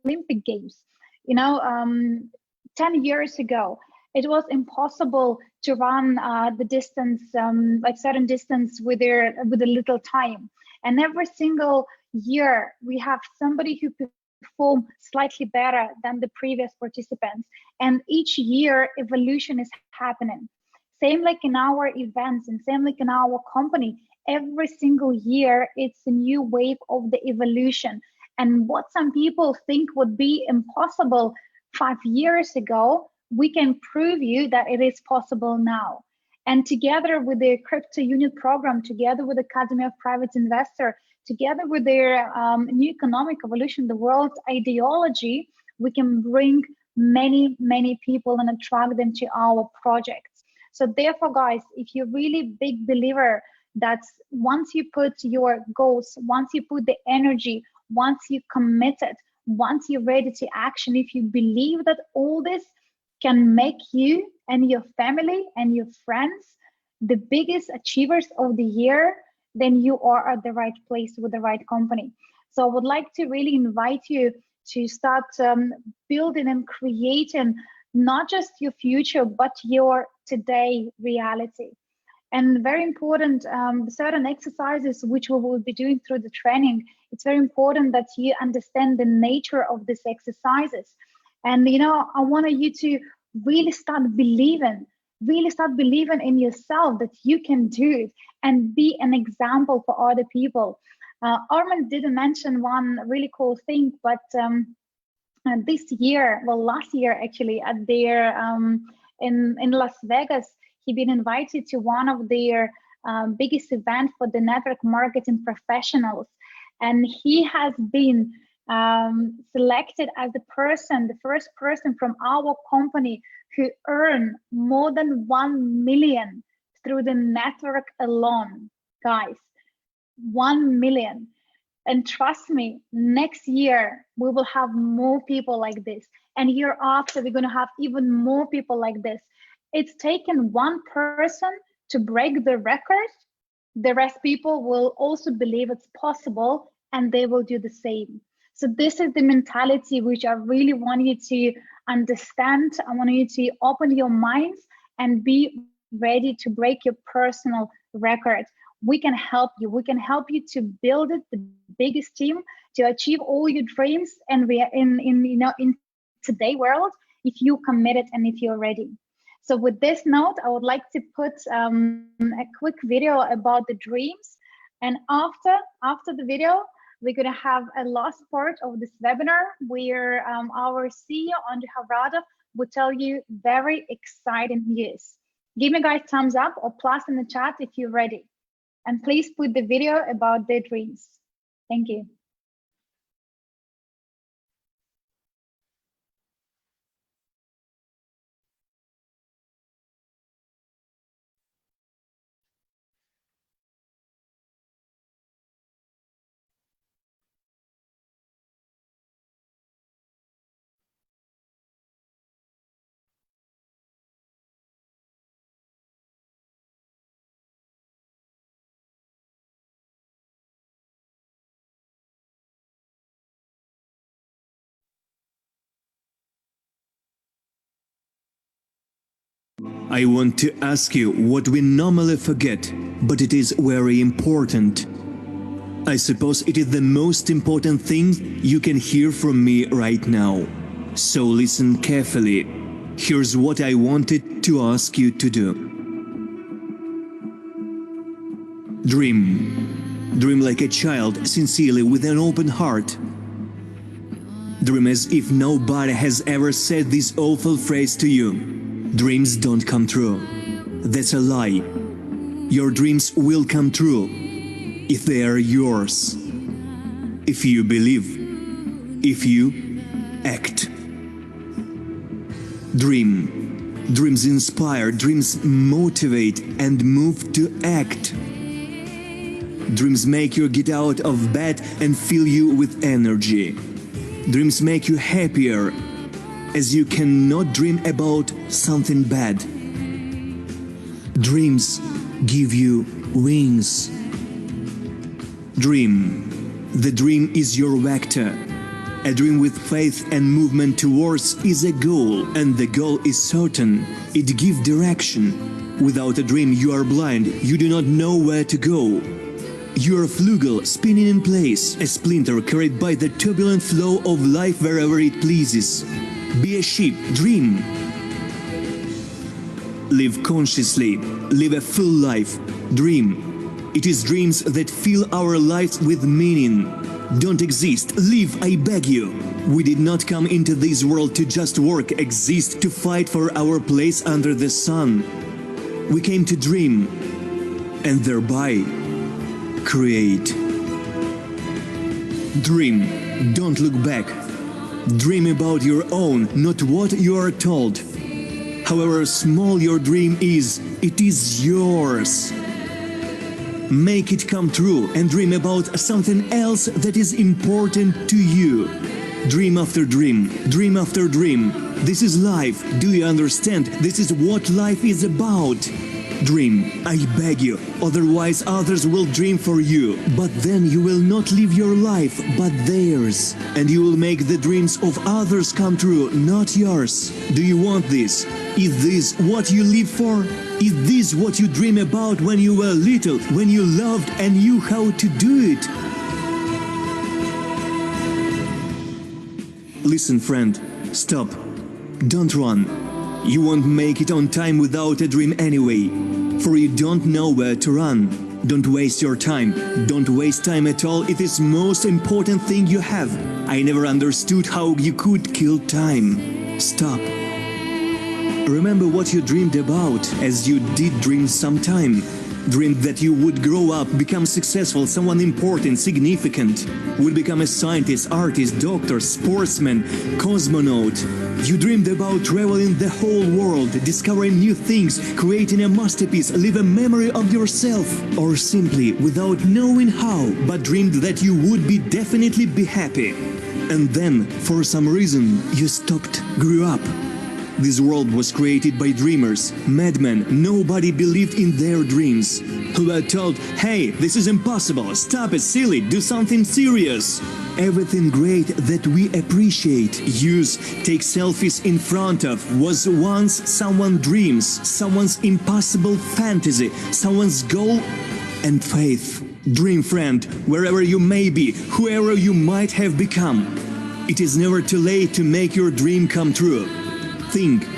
Olympic Games, 10 years ago, it was impossible to run the distance, like certain distance with a little time. And every single year, we have somebody who perform slightly better than the previous participants. And each year, evolution is happening. Same like in our events and same like in our company, every single year, it's a new wave of the evolution. And what some people think would be impossible 5 years ago, we can prove you that it is possible now. And together with the Crypto Unit program, together with the Academy of Private Investor, together with their new economic evolution, the world ideology, we can bring many, many people and attract them to our projects. So therefore, guys, if you're really big believer that once you put your goals, once you put the energy, once you commit it, once you're ready to action, if you believe that all this can make you and your family and your friends the biggest achievers of the year, then you are at the right place with the right company. So I would like to really invite you to start building and creating not just your future, but your today reality. And very important, certain exercises which we will be doing through the training, it's very important that you understand the nature of these exercises. And, you know, I want you to really start believing in yourself that you can do it and be an example for other people. Armin didn't mention one really cool thing, but this year, well, last year actually, at their in Las Vegas, he been invited to one of their biggest events for the network marketing professionals, and he has been selected as the first person from our company who earned more than 1 million through the network alone, guys. 1 million. And trust me, next year we will have more people like this, and year after we're going to have even more people like this. It's taken one person to break the record. The rest people will also believe it's possible, and they will do the same. So this is the mentality which I really want you to understand. I want you to open your minds and be ready to break your personal record. We can help you. We can help you to build it, the biggest team, to achieve all your dreams. And we are in today's world, if you committed and if you're ready. So with this note, I would like to put a quick video about the dreams. And after the video, we're going to have a last part of this webinar where our CEO, Andrey Khovratov, will tell you very exciting news. Give me guys thumbs up or plus in the chat if you're ready. And please put the video about their dreams. Thank you. I want to ask you what we normally forget, but it is very important. I suppose it is the most important thing you can hear from me right now. So listen carefully. Here's what I wanted to ask you to do. Dream. Dream like a child, sincerely, with an open heart. Dream as if nobody has ever said this awful phrase to you. Dreams don't come true. That's a lie. Your dreams will come true if they are yours. If you believe. If you act. Dream. Dreams inspire, dreams motivate and move to act. Dreams make you get out of bed and fill you with energy. Dreams make you happier, as you cannot dream about something bad. Dreams give you wings. Dream. The dream is your vector. A dream with faith and movement towards is a goal, and the goal is certain. It gives direction. Without a dream you are blind, you do not know where to go. You are a flugel spinning in place, a splinter carried by the turbulent flow of life wherever it pleases. Be a ship, dream. Live consciously, live a full life, dream. It is dreams that fill our lives with meaning. Don't exist, live, I beg you. We did not come into this world to just work, exist, to fight for our place under the sun. We came to dream, and thereby create. Dream, don't look back. Dream about your own, not what you are told. However small your dream is, it is yours. make it come true and dream about something else that is important to you. Dream after dream, dream after dream. This is life. Do you understand? This is what life is about. Dream, I beg you, otherwise others will dream for you. But then you will not live your life, but theirs. And you will make the dreams of others come true, not yours. Do you want this? Is this what you live for? Is this what you dream about when you were little, when you loved and knew how to do it? Listen, friend, stop. Don't run. You won't make it on time without a dream anyway, for you don't know where to run. Don't waste your time. Don't waste time at all. It is most important thing you have. I never understood how you could kill time. Stop. Remember what you dreamed about, as you did dream sometime. Dreamed that you would grow up, become successful, someone important, significant. Would become a scientist, artist, doctor, sportsman, cosmonaut. You dreamed about traveling the whole world, discovering new things, creating a masterpiece, leave a memory of yourself. Or simply, without knowing how, but dreamed that you would definitely be happy. And then, for some reason, you stopped, grew up. This world was created by dreamers, madmen. Nobody believed in their dreams. Who were told, hey, this is impossible, stop it, silly, do something serious. Everything great that we appreciate, use, take selfies in front of, was once someone's dreams, someone's impossible fantasy, someone's goal and faith. Dream friend, wherever you may be, whoever you might have become. It is never too late to make your dream come true. Think,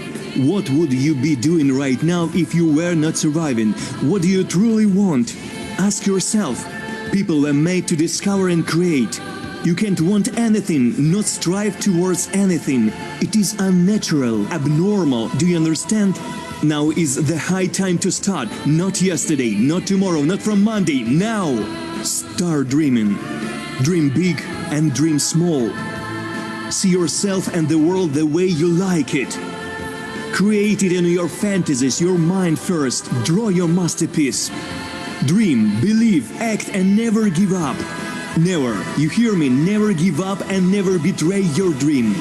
what would you be doing right now if you were not surviving? What do you truly want? Ask yourself. People were made to discover and create. You can't want anything, not strive towards anything. It is unnatural, abnormal. Do you understand? Now is the high time to start. Not yesterday, not tomorrow, not from Monday. Now! Start dreaming. Dream big and dream small. See yourself and the world the way you like it. Create it in your fantasies, your mind first. Draw your masterpiece. Dream, believe, act and never give up. Never, you hear me, never give up and never betray your dream.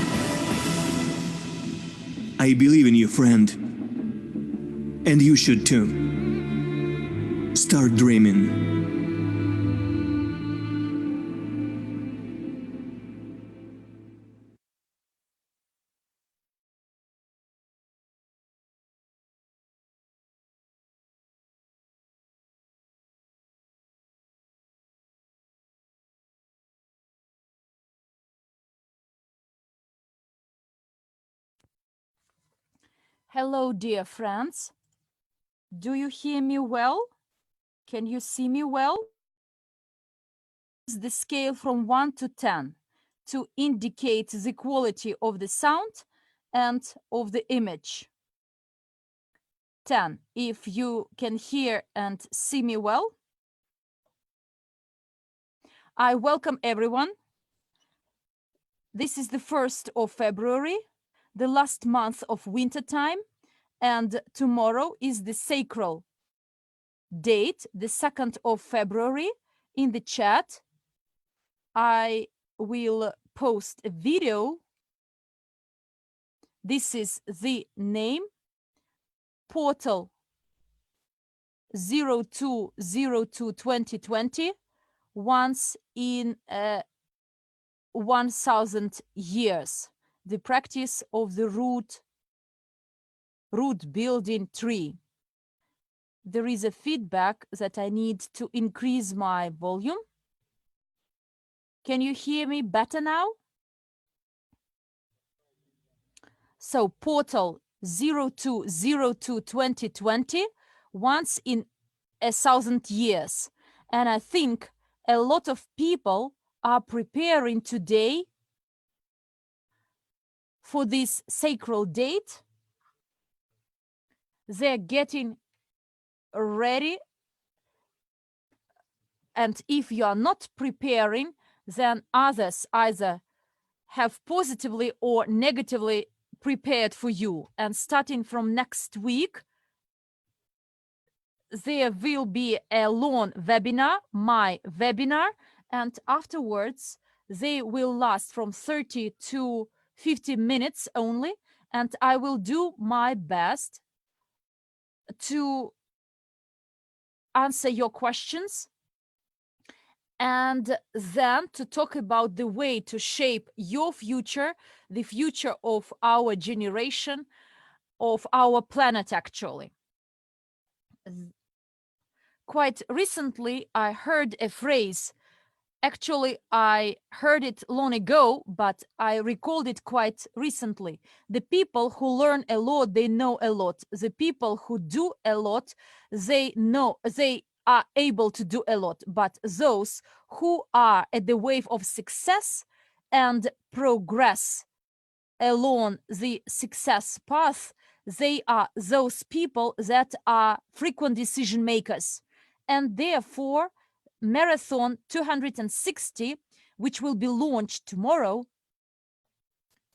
I believe in you, friend. And you should too. Start dreaming. Hello, dear friends. Do you hear me well? Can you see me well? The scale from 1 to 10 to indicate the quality of the sound and of the image. 10, if you can hear and see me well. I welcome everyone. This is the 1st of February, the last month of winter time, and tomorrow is the sacral date, the 2nd of February. In the chat, I will post a video. This is the name, portal 0202-2020, once in 1,000 years, the practice of the root building tree. There is a feedback that I need to increase my volume. Can you hear me better now? So portal 0202-2020, once in 1,000 years. And I think a lot of people are preparing today for this sacral date. They're getting ready. And if you are not preparing, then others either have positively or negatively prepared for you. And starting from next week, there will be a long webinar, my webinar, and afterwards they will last from 30 to 50 minutes only, and I will do my best to answer your questions and then to talk about the way to shape your future, the future of our generation, of our planet actually. Quite recently, I heard a phrase. Actually, I heard it long ago, but I recalled it quite recently. The people who learn a lot, they know a lot. The people who do a lot, they know, they are able to do a lot. But those who are at the wave of success and progress along the success path, they are those people that are frequent decision makers. And therefore, Marathon 260, which will be launched tomorrow,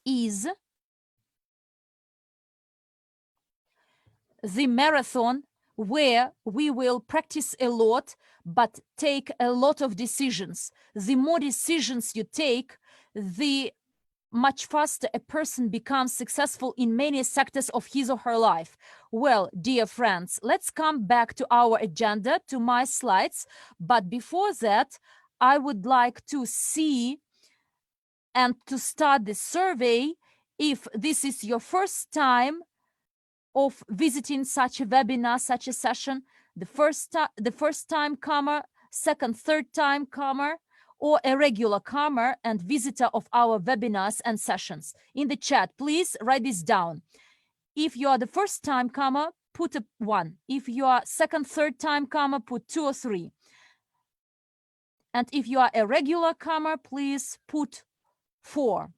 is the marathon where we will practice a lot but take a lot of decisions. The more decisions you take, the much faster a person becomes successful in many sectors of his or her life. Well, dear friends, let's come back to our agenda, to my slides. But before that, I would like to see and to start the survey. If this is your first time of visiting such a webinar, such a session, the first time comer, second, third time comer, or a regular comer and visitor of our webinars and sessions. In the chat, please write this down. If you are the first time comer, put a 1. If you are second, third time comer, put 2 or 3. And if you are a regular comer, please put 4.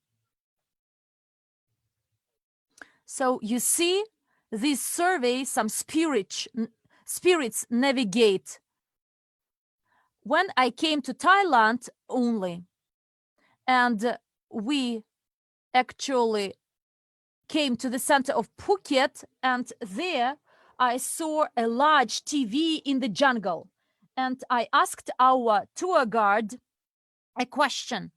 So you see, this survey, some spirits navigate. When I came to Thailand only, and we actually came to the center of Phuket, and there I saw a large TV in the jungle. And I asked our tour guide a question,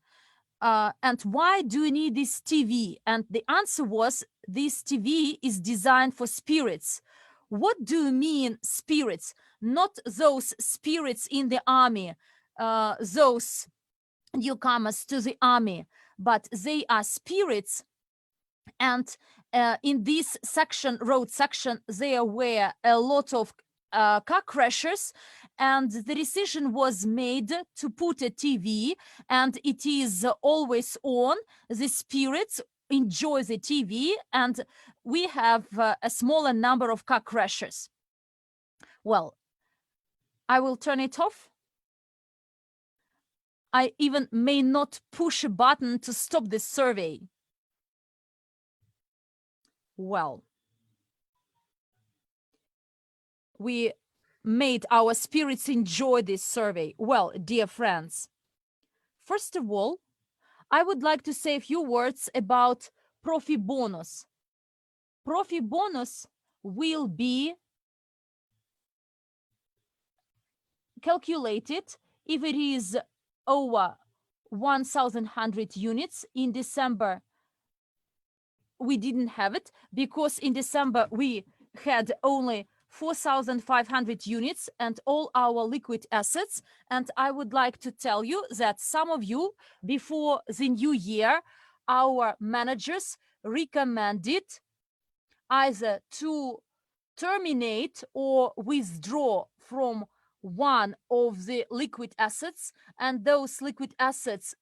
and why do you need this TV? And the answer was, this TV is designed for spirits. What do you mean spirits? Not those spirits in the army, those newcomers to the army, but they are spirits. And in this section, road section, there were a lot of car crashes, and the decision was made to put a TV, and it is always on. The spirits enjoy the TV, and we have a smaller number of car crashes. Well, I will turn it off. I even may not push a button to stop the survey. Well, we made our spirits enjoy this survey. Well, dear friends, first of all, I would like to say a few words about Profi bonus. Profi bonus will be calculated if it is over 1,100 units. In December, we didn't have it because in December we had only 4,500 units and all our liquid assets. And I would like to tell you that some of you, before the new year, our managers recommended either to terminate or withdraw from one of the liquid assets, and those liquid assets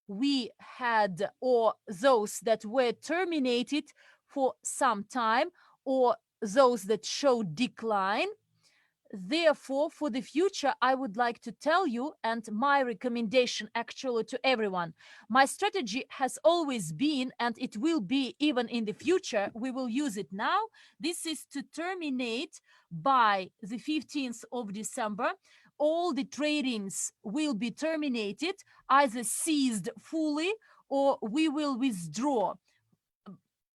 we had, or those that were terminated for some time, or those that showed decline. Therefore, for the future, I would like to tell you, and my recommendation actually to everyone, my strategy has always been, and it will be even in the future, we will use it now. This is to terminate by the 15th of December. All the tradings will be terminated, either ceased fully or we will withdraw.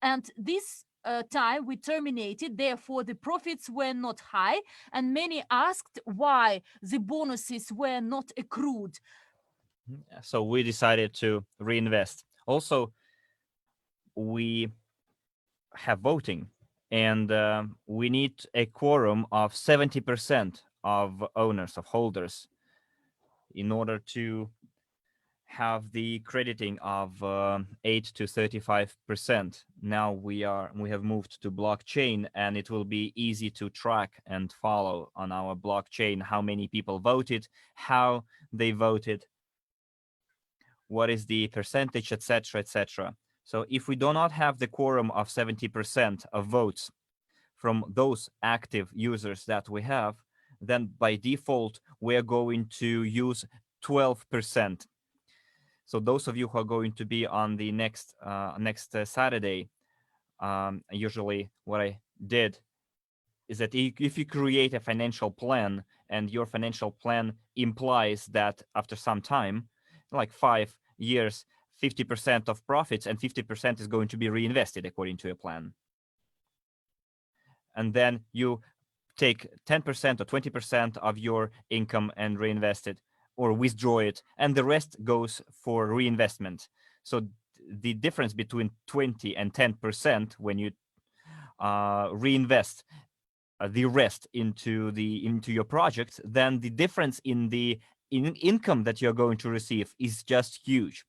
And this time we terminated, therefore the profits were not high, and many asked why the bonuses were not accrued. So we decided to reinvest. Also, we have voting, and we need a quorum of 70% of owners, of holders, in order to have the crediting of 8 to 35%. Now we have moved to blockchain, and it will be easy to track and follow on our blockchain how many people voted, how they voted, what is the percentage, etc., etc. So if we do not have the quorum of 70% of votes from those active users that we have, then by default we are going to use 12%. So those of you who are going to be on the next Saturday, usually what I did is that if you create a financial plan and your financial plan implies that after some time, like 5 years, 50% of profits and 50% is going to be reinvested according to a plan. And then you take 10% or 20% of your income and reinvest it or withdraw it, and the rest goes for reinvestment. So the difference between 20 and 10% when you reinvest the rest into your projects, then the difference in the income that you're going to receive is just huge.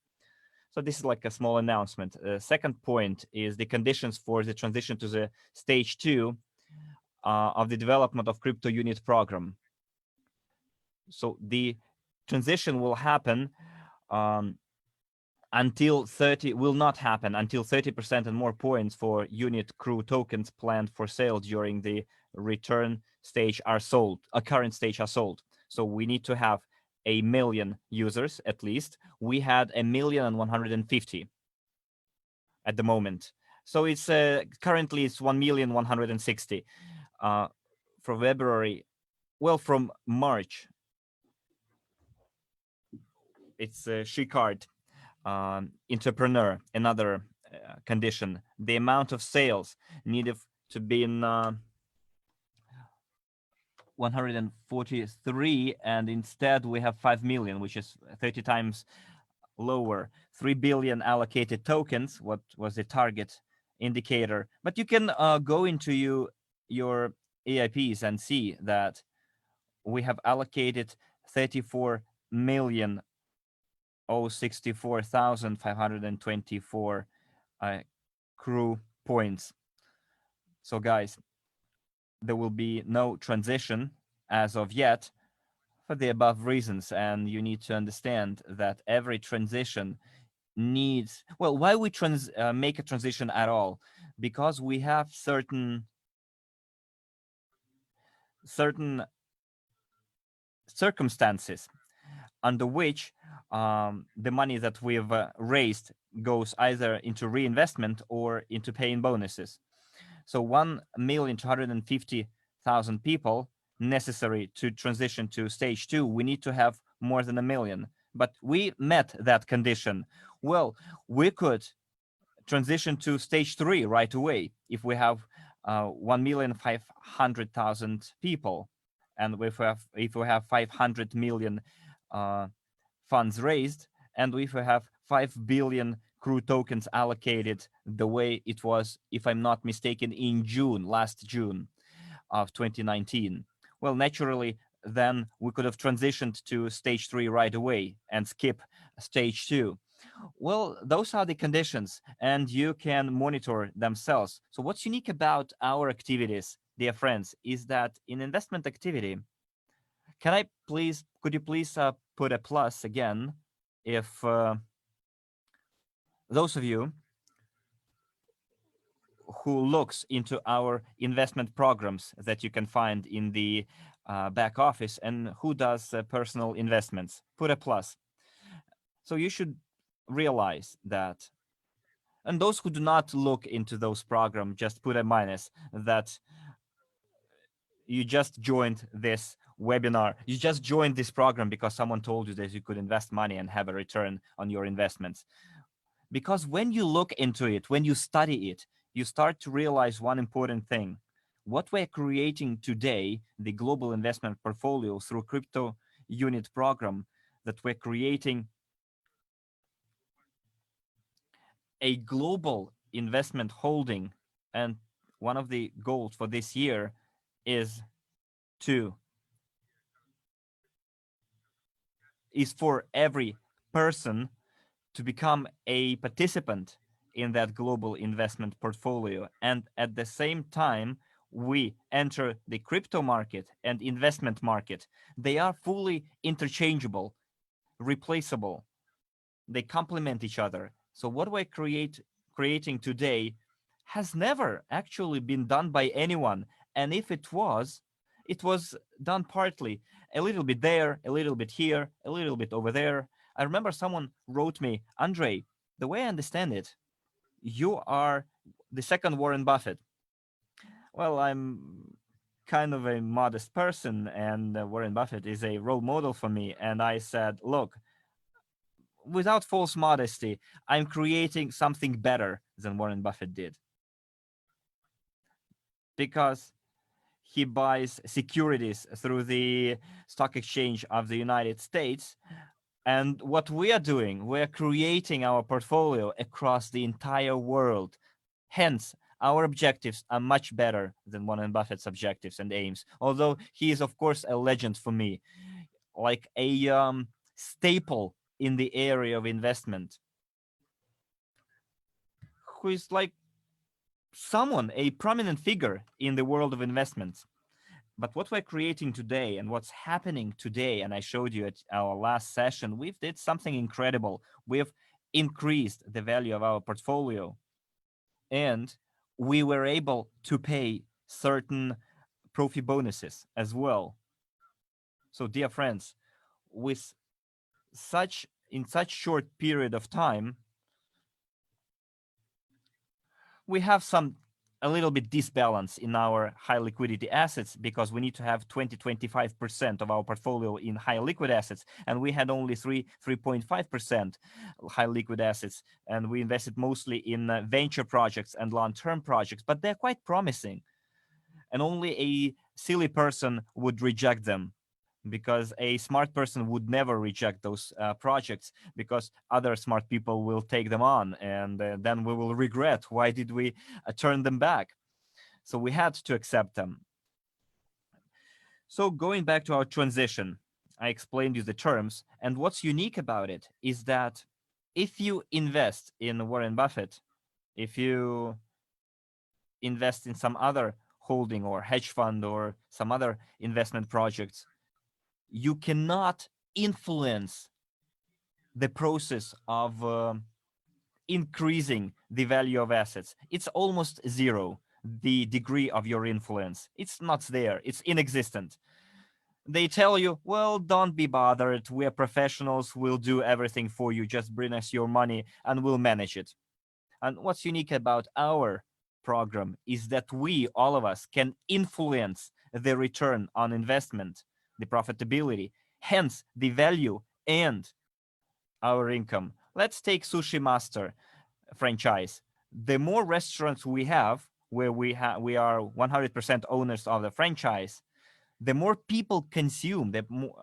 So this is like a small announcement. Second point is the conditions for the transition to the stage 2 of the development of crypto unit program. So the transition will happen until 30% and more points for unit crew tokens planned for sale during the return stage are sold, a current stage are sold. So we need to have 1 million users at least. We had 1,150,000 at the moment. So it's currently it's 1,160,000. For February, well, from March, it's Shicard, entrepreneur, another condition. The amount of sales needed to be in 143, and instead we have 5 million, which is 30 times lower. 3 billion allocated tokens, what was the target indicator. But you can go into your AIPs and see that we have allocated 34,064,524 crew points. So guys, there will be no transition as of yet for the above reasons, and you need to understand that every transition needs, well, why we make a transition at all? Because we have certain circumstances under which the money that we've raised goes either into reinvestment or into paying bonuses. So 1,250,000 people necessary to transition to stage 2, we need to have more than 1 million. But we met that condition. Well, we could transition to stage 3 right away if we have 1,500,000 people, and if we have 500 million funds raised, and if we have 5 billion crew tokens allocated the way it was, if I'm not mistaken, in last June of 2019. Well, naturally, then we could have transitioned to stage 3 right away and skip stage 2. Well, those are the conditions, and you can monitor themselves. So what's unique about our activities, dear friends, is that in investment activity, could you please put a plus again if those of you who looks into our investment programs that you can find in the back office and who does personal investments, put a plus. So you should realize that, and those who do not look into those programs, just put a minus, that you just joined this webinar. You just joined this program because someone told you that you could invest money and have a return on your investments. Because when you look into it, when you study it, you start to realize one important thing. What we're creating today, the global investment portfolio through crypto unit program, that we're creating a global investment holding. And one of the goals for this year is to is for every person to become a participant in that global investment portfolio. And at the same time, we enter the crypto market and investment market. They are fully interchangeable, replaceable. They complement each other. So what we're creating today has never actually been done by anyone. And if it was done partly, a little bit there, a little bit here, a little bit over there. I remember someone wrote me, Andrey, the way I understand it, you are the second Warren Buffett. Well, I'm kind of a modest person, and Warren Buffett is a role model for me. And I said, look, without false modesty, I'm creating something better than Warren Buffett did. Because he buys securities through the stock exchange of the United States. And what we are doing, we're creating our portfolio across the entire world. Hence, our objectives are much better than Warren Buffett's objectives and aims. Although he is, of course, a legend for me, like a staple in the area of investment, who is like someone, a prominent figure in the world of investments. But what we're creating today and what's happening today, and I showed you at our last session, we've did something incredible. We've increased the value of our portfolio, and we were able to pay certain profit bonuses as well. So, dear friends, with in such short period of time, we have a little bit disbalance in our high liquidity assets, because we need to have 20-25% of our portfolio in high liquid assets, and we had only 3.5% high liquid assets, and we invested mostly in venture projects and long-term projects, but they're quite promising, and only a silly person would reject them, because a smart person would never reject those projects, because other smart people will take them on, and then we will regret why did we turn them back. So we had to accept them. So going back to our transition, I explained you the terms, and what's unique about it is that if you invest in Warren Buffett, if you invest in some other holding or hedge fund or some other investment projects, you cannot influence the process of increasing the value of assets. It's almost zero, the degree of your influence. It's not there, it's inexistent. They tell you, well, don't be bothered, we're professionals, we'll do everything for you, just bring us your money and we'll manage it. And what's unique about our program is that we, all of us, can influence the return on investment, the profitability, hence the value and our income. Let's take Sushi Master franchise. The more restaurants we have, where we are 100% owners of the franchise, the more people consume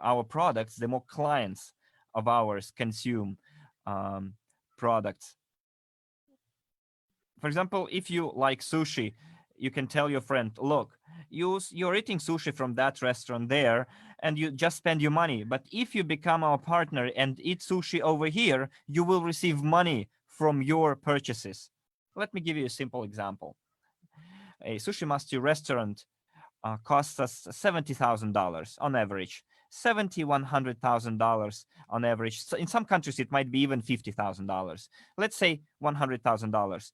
our products, the more clients of ours consume products. For example, if you like sushi, you can tell your friend, look, you're eating sushi from that restaurant there, and you just spend your money. But if you become our partner and eat sushi over here, you will receive money from your purchases. Let me give you a simple example. A Sushi Master restaurant costs us $70,000 on average, $100,000 on average. So in some countries, it might be even $50,000. Let's say $100,000.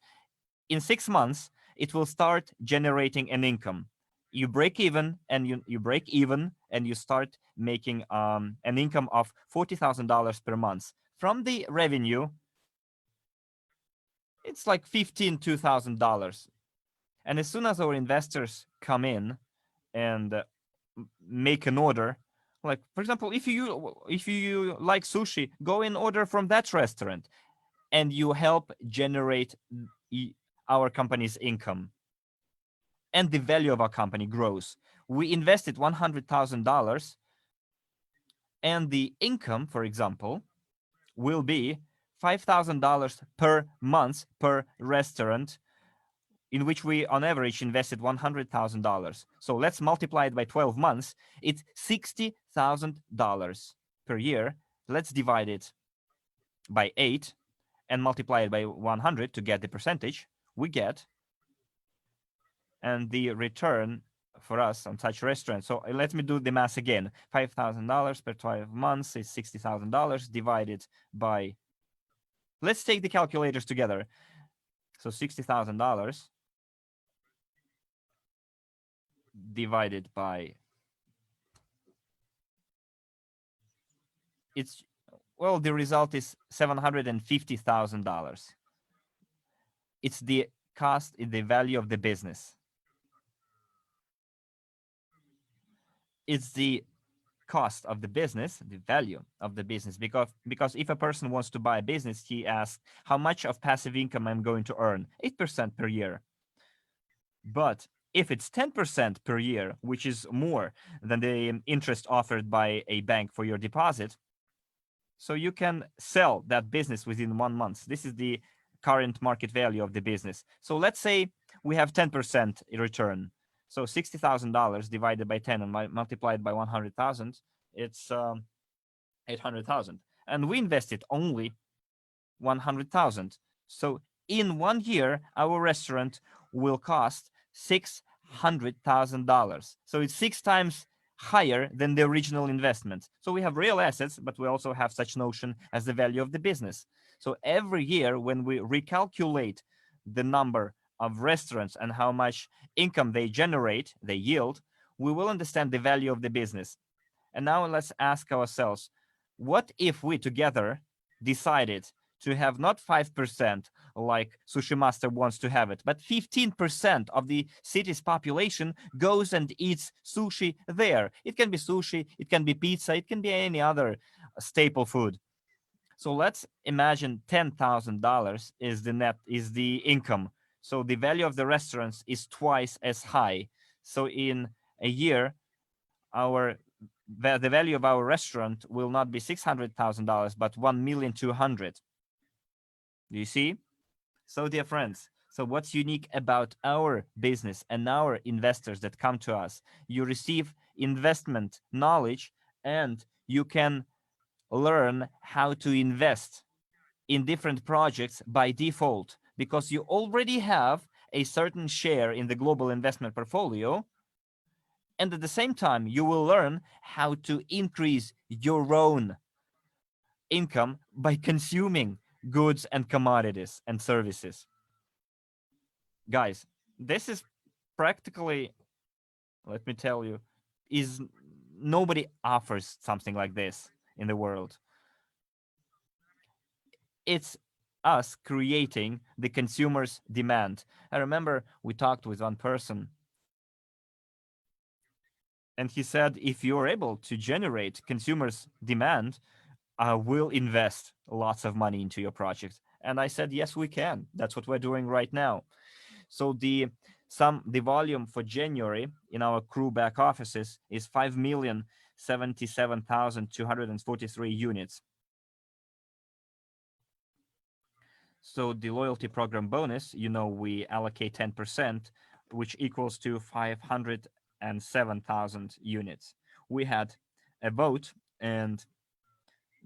In 6 months, it will start generating an income. You break even, and you start making an income of $40,000 per month. From the revenue, it's like $2,000. And as soon as our investors come in and make an order, like for example, if you like sushi, go and order from that restaurant, and you help generate our company's income and the value of our company grows. We invested $100,000 and the income, for example, will be $5,000 per month per restaurant, in which we on average invested $100,000. So let's multiply it by 12 months. It's $60,000 per year. Let's divide it by 8 and multiply it by 100 to get the percentage we get. And the return for us on such restaurants. So let me do the math again. $5,000 per 12 months is $60,000 divided by, let's take the calculators together. So $60,000 divided by, it's, well, the result is $750,000. It's the cost, the value of the business. It's the cost of the business, the value of the business, because if a person wants to buy a business, he asks, how much of passive income I'm going to earn? 8% per year. But if it's 10% per year, which is more than the interest offered by a bank for your deposit, so you can sell that business within 1 month. This is the current market value of the business. So let's say we have 10% return. So $60,000 divided by 10 and multiplied by 100,000, it's 800,000. And we invested only 100,000. So in 1 year, our restaurant will cost $600,000. So it's 6 times higher than the original investment. So we have real assets, but we also have such notion as the value of the business. So every year when we recalculate the number of restaurants and how much income they generate, they yield, we will understand the value of the business. And now let's ask ourselves, what if we together decided to have not 5% like Sushi Master wants to have it, but 15% of the city's population goes and eats sushi there. It can be sushi, it can be pizza, it can be any other staple food. So let's imagine $10,000 is the income. So the value of the restaurants is twice as high. So in a year, the value of our restaurant will not be $600,000, but $1,200,000. Do you see? So dear friends, so what's unique about our business and our investors that come to us? You receive investment knowledge and you can learn how to invest in different projects by default because you already have a certain share in the global investment portfolio. And at the same time, you will learn how to increase your own income by consuming goods and commodities and services. Guys, this is practically, let me tell you, is nobody offers something like this in the world. It's us creating the consumer's demand. I remember we talked with one person and he said, if you're able to generate consumers' demand, we'll invest lots of money into your project. And I said, yes, we can. That's what we're doing right now. So the volume for January in our crew back offices is 5,077,243 units. So the loyalty program bonus, we allocate 10%, which equals to 507,000 units. We had a vote, and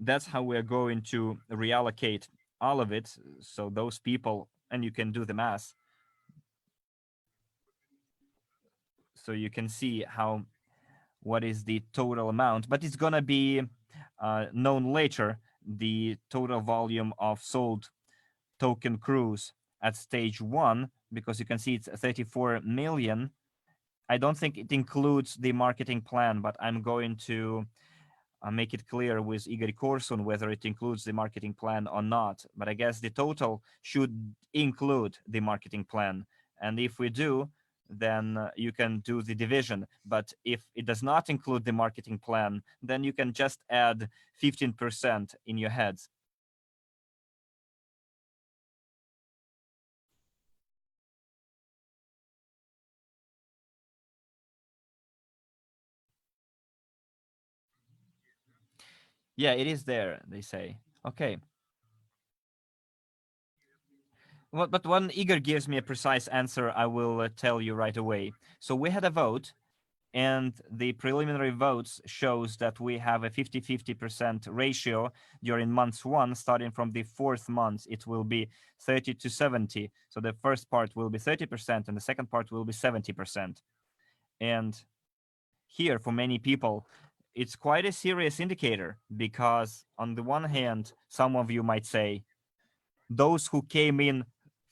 that's how we're going to reallocate all of it. So those people, and you can do the math. So you can see what is the total amount, but it's gonna be known later, the total volume of sold token crews at stage 1, because you can see it's 34 million. I don't think it includes the marketing plan, but I'm going to make it clear with Igor Korsun whether it includes the marketing plan or not. But I guess the total should include the marketing plan. And if we do, then you can do the division. But if it does not include the marketing plan, then you can just add 15% in your heads. Yeah, it is there, they say. Okay. Well, but when Igor gives me a precise answer, I will tell you right away. So we had a vote, and the preliminary votes shows that we have a 50-50% ratio during months one. Starting from the fourth month, it will be 30 to 70. So the first part will be 30% and the second part will be 70%. And here, for many people, it's quite a serious indicator, because on the one hand, some of you might say those who came in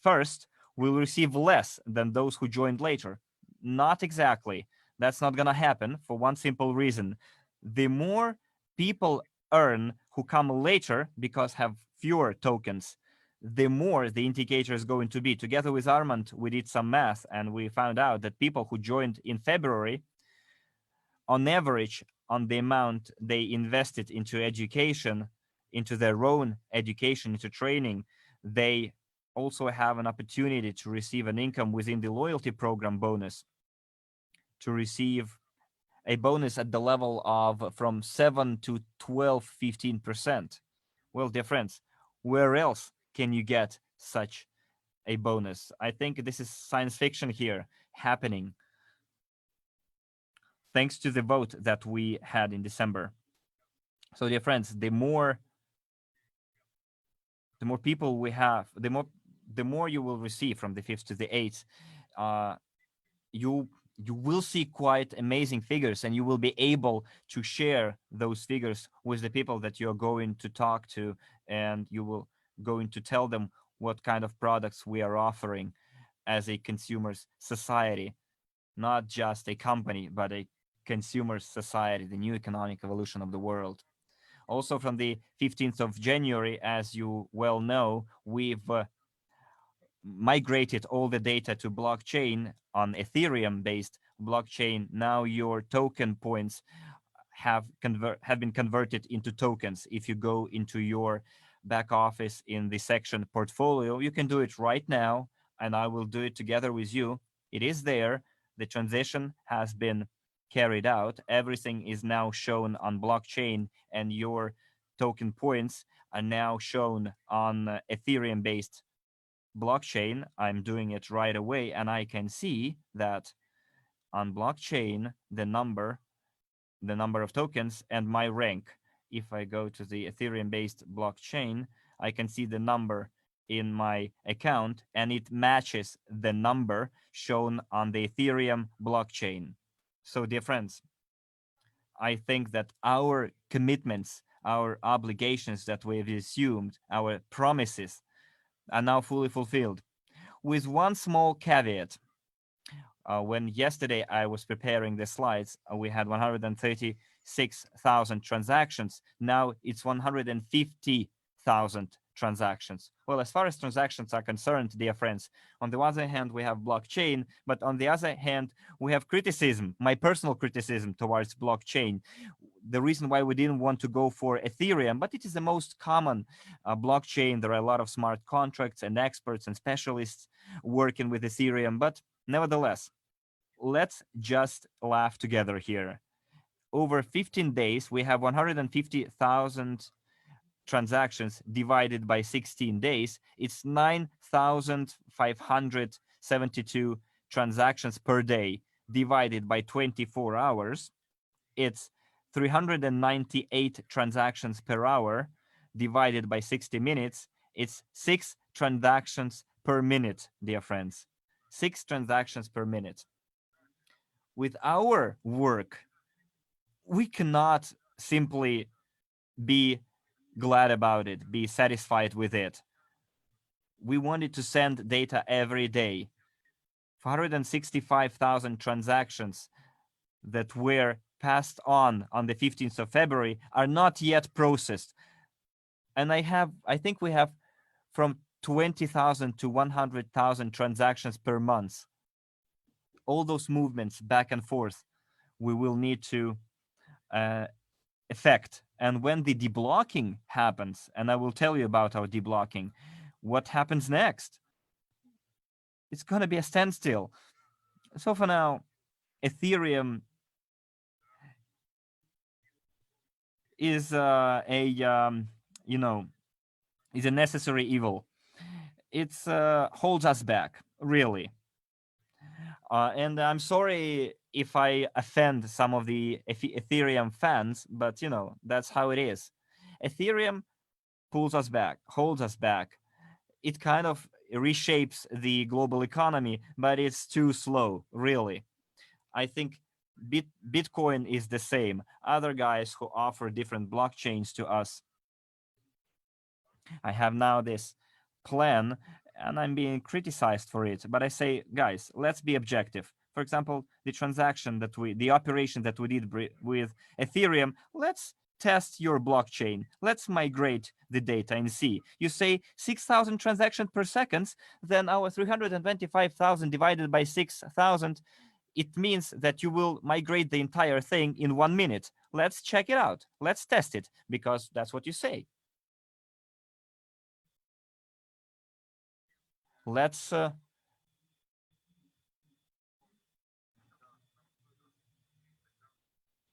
first will receive less than those who joined later. Not exactly. That's not going to happen, for one simple reason. The more people earn who come later because have fewer tokens, the more the indicator is going to be. Together with Armand, we did some math and we found out that people who joined in February, on average, on the amount they invested into education, into their own education, into training, they also have an opportunity to receive an income within the loyalty program bonus, to receive a bonus at the level of from 7 to 12, 15%. Well, dear friends, where else can you get such a bonus? I think this is science fiction here happening, thanks to the vote that we had in December. So, dear friends, the more people we have, the more you will receive from the fifth to the eighth. Uh, you will see quite amazing figures, and you will be able to share those figures with the people that you're going to talk to, and you will going to tell them what kind of products we are offering as a consumers society, not just a company, but a consumers society, the new economic evolution of the world. Also, from the 15th of January, as you well know, we've migrated all the data to blockchain on Ethereum based blockchain. Now your token points have been converted into tokens. If you go into your back office in the section portfolio, you can do it right now, and I will do it together with you. It is there. The transition has been carried out. Everything is now shown on blockchain, and your token points are now shown on Ethereum based blockchain. I'm doing it right away, and I can see that on blockchain the number of tokens and my rank. If I go to the Ethereum based blockchain, I can see the number in my account, and it matches the number shown on the Ethereum blockchain. So, dear friends, I think that our commitments, our obligations that we have assumed, our promises are now fully fulfilled, with one small caveat. When yesterday I was preparing the slides, we had 136,000 transactions. Now it's 150,000 transactions. Well, as far as transactions are concerned, dear friends, on the other hand, we have blockchain, but on the other hand, we have criticism, my personal criticism towards blockchain. The reason why we didn't want to go for Ethereum, but it is the most common blockchain. There are a lot of smart contracts and experts and specialists working with Ethereum, but nevertheless, let's just laugh together here. Over 15 days, we have 150,000 transactions divided by 16 days. It's 9,572 transactions per day divided by 24 hours. It's 398 transactions per hour divided by 60 minutes. It's 6 transactions per minute, dear friends. 6 transactions per minute. With our work, we cannot simply be glad about it, be satisfied with it. We wanted to send data every day. 465,000 transactions that were passed on the 15th of February are not yet processed. And I think we have from 20,000 to 100,000 transactions per month. All those movements back and forth, we will need to effect. And when the deblocking happens, and I will tell you about our deblocking, what happens next? It's going to be a standstill. So for now, Ethereum is you know is a necessary evil. It's holds us back, really. And I'm sorry if I offend some of the Ethereum fans, but that's how it is. Ethereum pulls us back, holds us back. It kind of reshapes the global economy, but it's too slow, really. I think Bitcoin is the same. Other guys who offer different blockchains to us, I have now this plan and I'm being criticized for it. But I say, guys, let's be objective. For example, the operation that we did with Ethereum, let's test your blockchain. Let's migrate the data and see. You say 6,000 transactions per second, then our 325,000 divided by 6,000, it means that you will migrate the entire thing in 1 minute. Let's check it out. Let's test it because that's what you say. Let's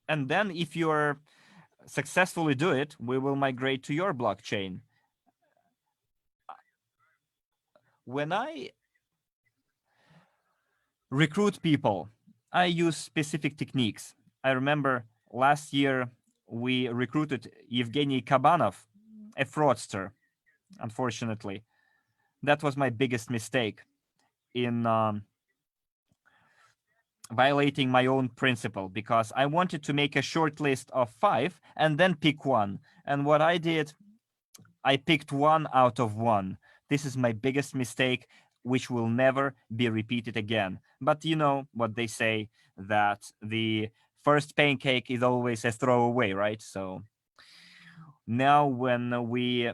and then if you're successfully do it, we will migrate to your blockchain. When I recruit people, I use specific techniques. I remember last year we recruited Evgeny Kabanov, a fraudster, unfortunately. That was my biggest mistake in violating my own principle because I wanted to make a short list of 5 and then pick one. And what I did, I picked 1 out of 1. This is my biggest mistake, which will never be repeated again. But you know what they say, that the first pancake is always a throwaway, right? So now when we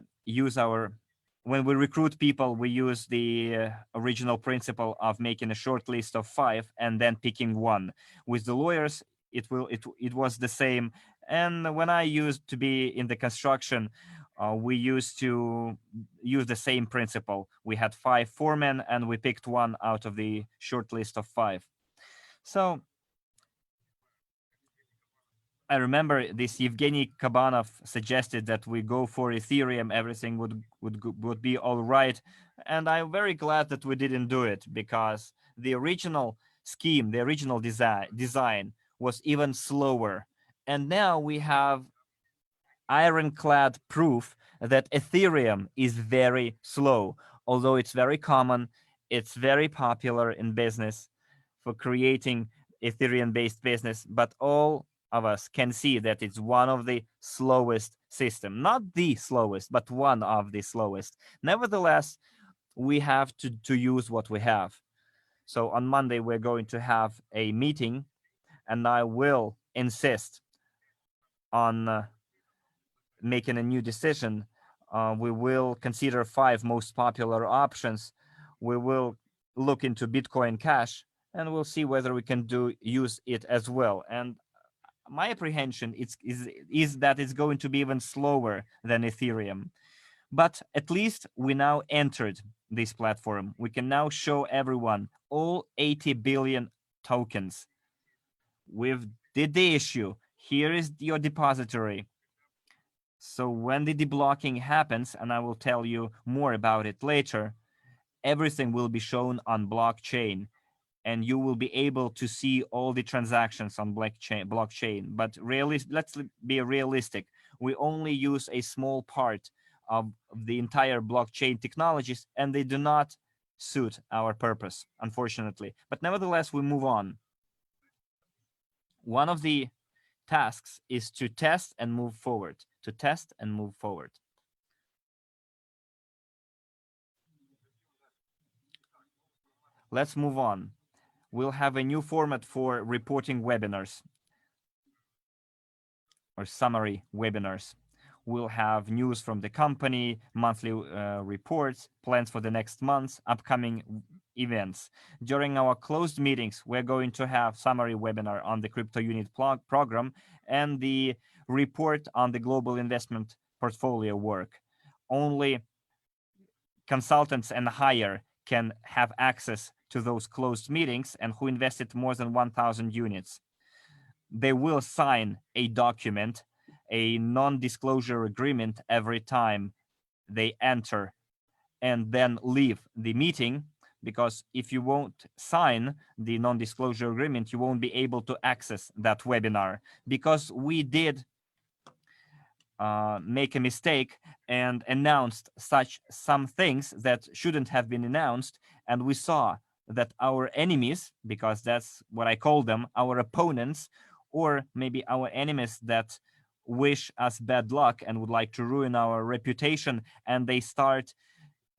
recruit people, we use the original principle of making a short list of 5 and then picking one. With the lawyers, it was the same. And when I used to be in the construction, we used to use the same principle. We had 5 foremen and we picked one out of the short list of 5. So I remember this Evgeny Kabanov suggested that we go for Ethereum, everything would be all right. And I'm very glad that we didn't do it because the original scheme, the original design was even slower. And now we have ironclad proof that Ethereum is very slow, although it's very common, it's very popular in business for creating Ethereum-based business, but all of us can see that it's one of the slowest system, not the slowest, but one of the slowest. Nevertheless, we have to use what we have. So on Monday, we're going to have a meeting and I will insist on making a new decision. We will consider 5 most popular options. We will look into Bitcoin Cash, and we'll see whether we can use it as well. And my apprehension is that it's going to be even slower than Ethereum. But at least we now entered this platform. We can now show everyone all 80 billion tokens. We've did the issue. Here is your depository. So when the deblocking happens, and I will tell you more about it later, everything will be shown on blockchain and you will be able to see all the transactions on blockchain. But let's be realistic. We only use a small part of the entire blockchain technologies and they do not suit our purpose, unfortunately. But nevertheless, we move on. One of the tasks is to test and move forward, to test and move forward. Let's move on. We'll have a new format for reporting webinars or summary webinars. We'll have news from the company, monthly reports, plans for the next months, upcoming events. During our closed meetings, we're going to have summary webinar on the crypto unit program and the report on the global investment portfolio work. Only consultants and higher can have access to those closed meetings and who invested more than 1,000 units. They will sign a document a non-disclosure agreement every time they enter and then leave the meeting, because if you won't sign the non-disclosure agreement, you won't be able to access that webinar. Because we did make a mistake and announced some things that shouldn't have been announced, and we saw that our enemies, because that's what I call them, our opponents, or maybe our enemies that wish us bad luck and would like to ruin our reputation, and they start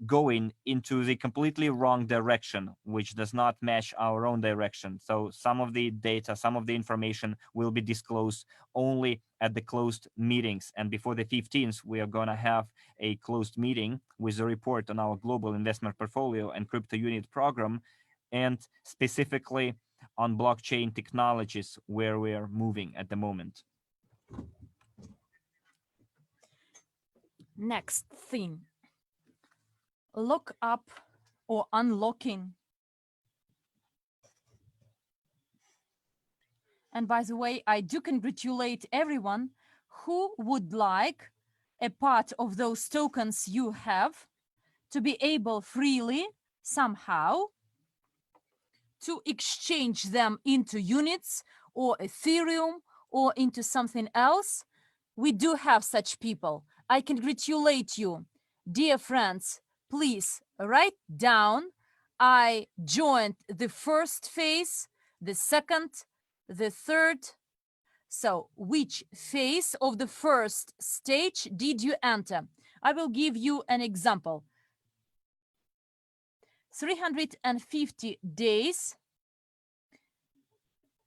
going into the completely wrong direction, which does not match our own direction. So some of the data, some of the information will be disclosed only at the closed meetings. And before the 15th, we are going to have a closed meeting with a report on our global investment portfolio and crypto unit program, and specifically on blockchain technologies where we are moving at the moment. Next theme. Lock up or unlocking. And by the way, I do congratulate everyone who would like a part of those tokens you have to be able freely somehow to exchange them into units or Ethereum or into something else. We do have such people. I congratulate you. Dear friends, please write down. I joined the first phase, the second, the third. So which phase of the first stage did you enter? I will give you an example. 350 days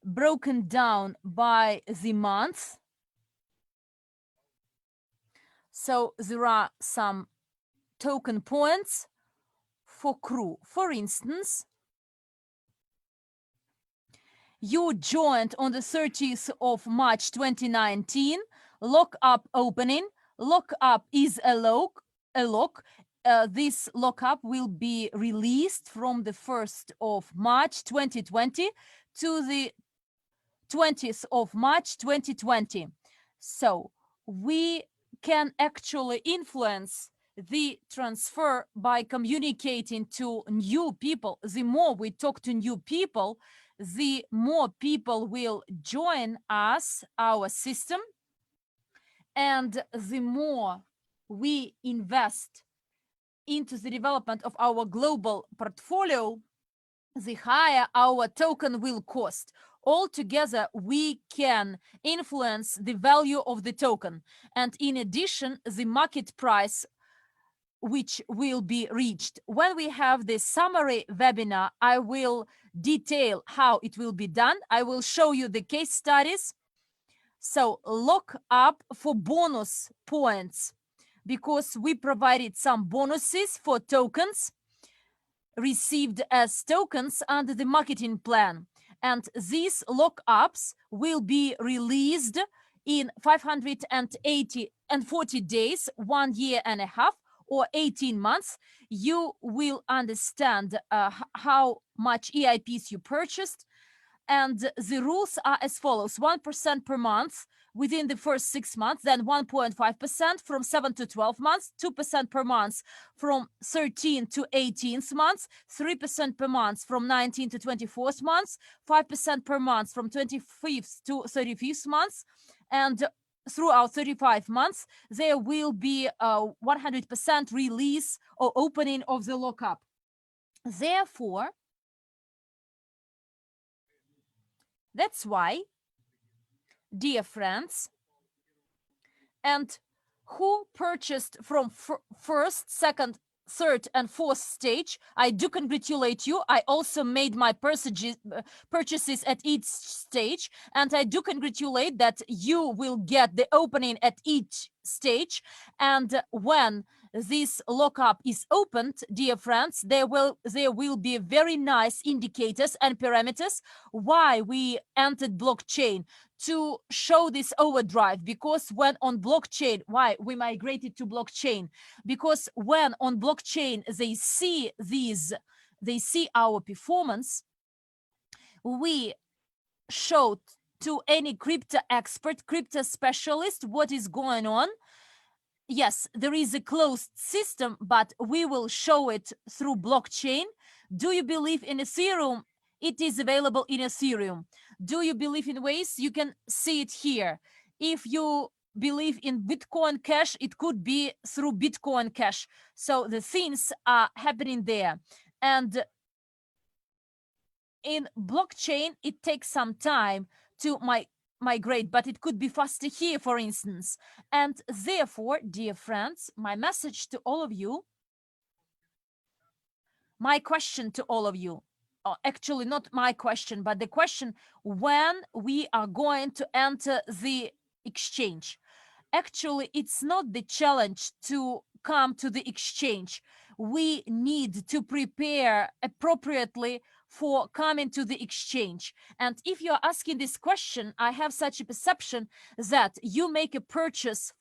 broken down by the month. So there are some token points for crew. For instance, you joined on the 30th of March 2019, lockup opening. Lockup is a lock. This lockup will be released from the 1st of March 2020 to the 20th of March 2020. So we can actually influence the transfer by communicating to new people. The more we talk to new people, the more people will join us, our system, and the more we invest into the development of our global portfolio, the higher our token will cost. Altogether, we can influence the value of the token. And in addition, the market price which will be reached. When we have the summary webinar, I will detail how it will be done. I will show you the case studies. So lock up for bonus points, because we provided some bonuses for tokens received as tokens under the marketing plan. And these lockups will be released in 540 days, 1 year and a half, or 18 months. You will understand how much EIPs you purchased. And the rules are as follows: 1% per month within the first 6 months, then 1.5% from 7 to 12 months, 2% per month from 13 to 18th months, 3% per month from 19 to 24th months, 5% per month from 25th to 35th months, and throughout 35 months, there will be a 100% release or opening of the lockup. Therefore, that's why, dear friends, and who purchased from first, second, third, and fourth stage, I do congratulate you. I also made my purchases at each stage, and I do congratulate that you will get the opening at each stage. And when this lockup is opened, dear friends, there will be very nice indicators and parameters why we entered blockchain, to show this overdrive. Because when on blockchain, why we migrated to blockchain, because when on blockchain they see our performance, we showed to any crypto expert, crypto specialist, what is going on. Yes, there is a closed system, but we will show it through blockchain. Do you believe in Ethereum? It is available in Ethereum. Do you believe in Waze? You can see it here. If you believe in Bitcoin Cash, it could be through Bitcoin Cash. So the things are happening there. And in blockchain, it takes some time to migrate, but it could be faster here, for instance. And therefore, dear friends, my message to all of you, my question to all of you, actually not my question, but the question when we are going to enter the exchange. Actually, it's not the challenge to come to the exchange. We need to prepare appropriately for coming to the exchange. And if you're asking this question, I have such a perception that you make a purchase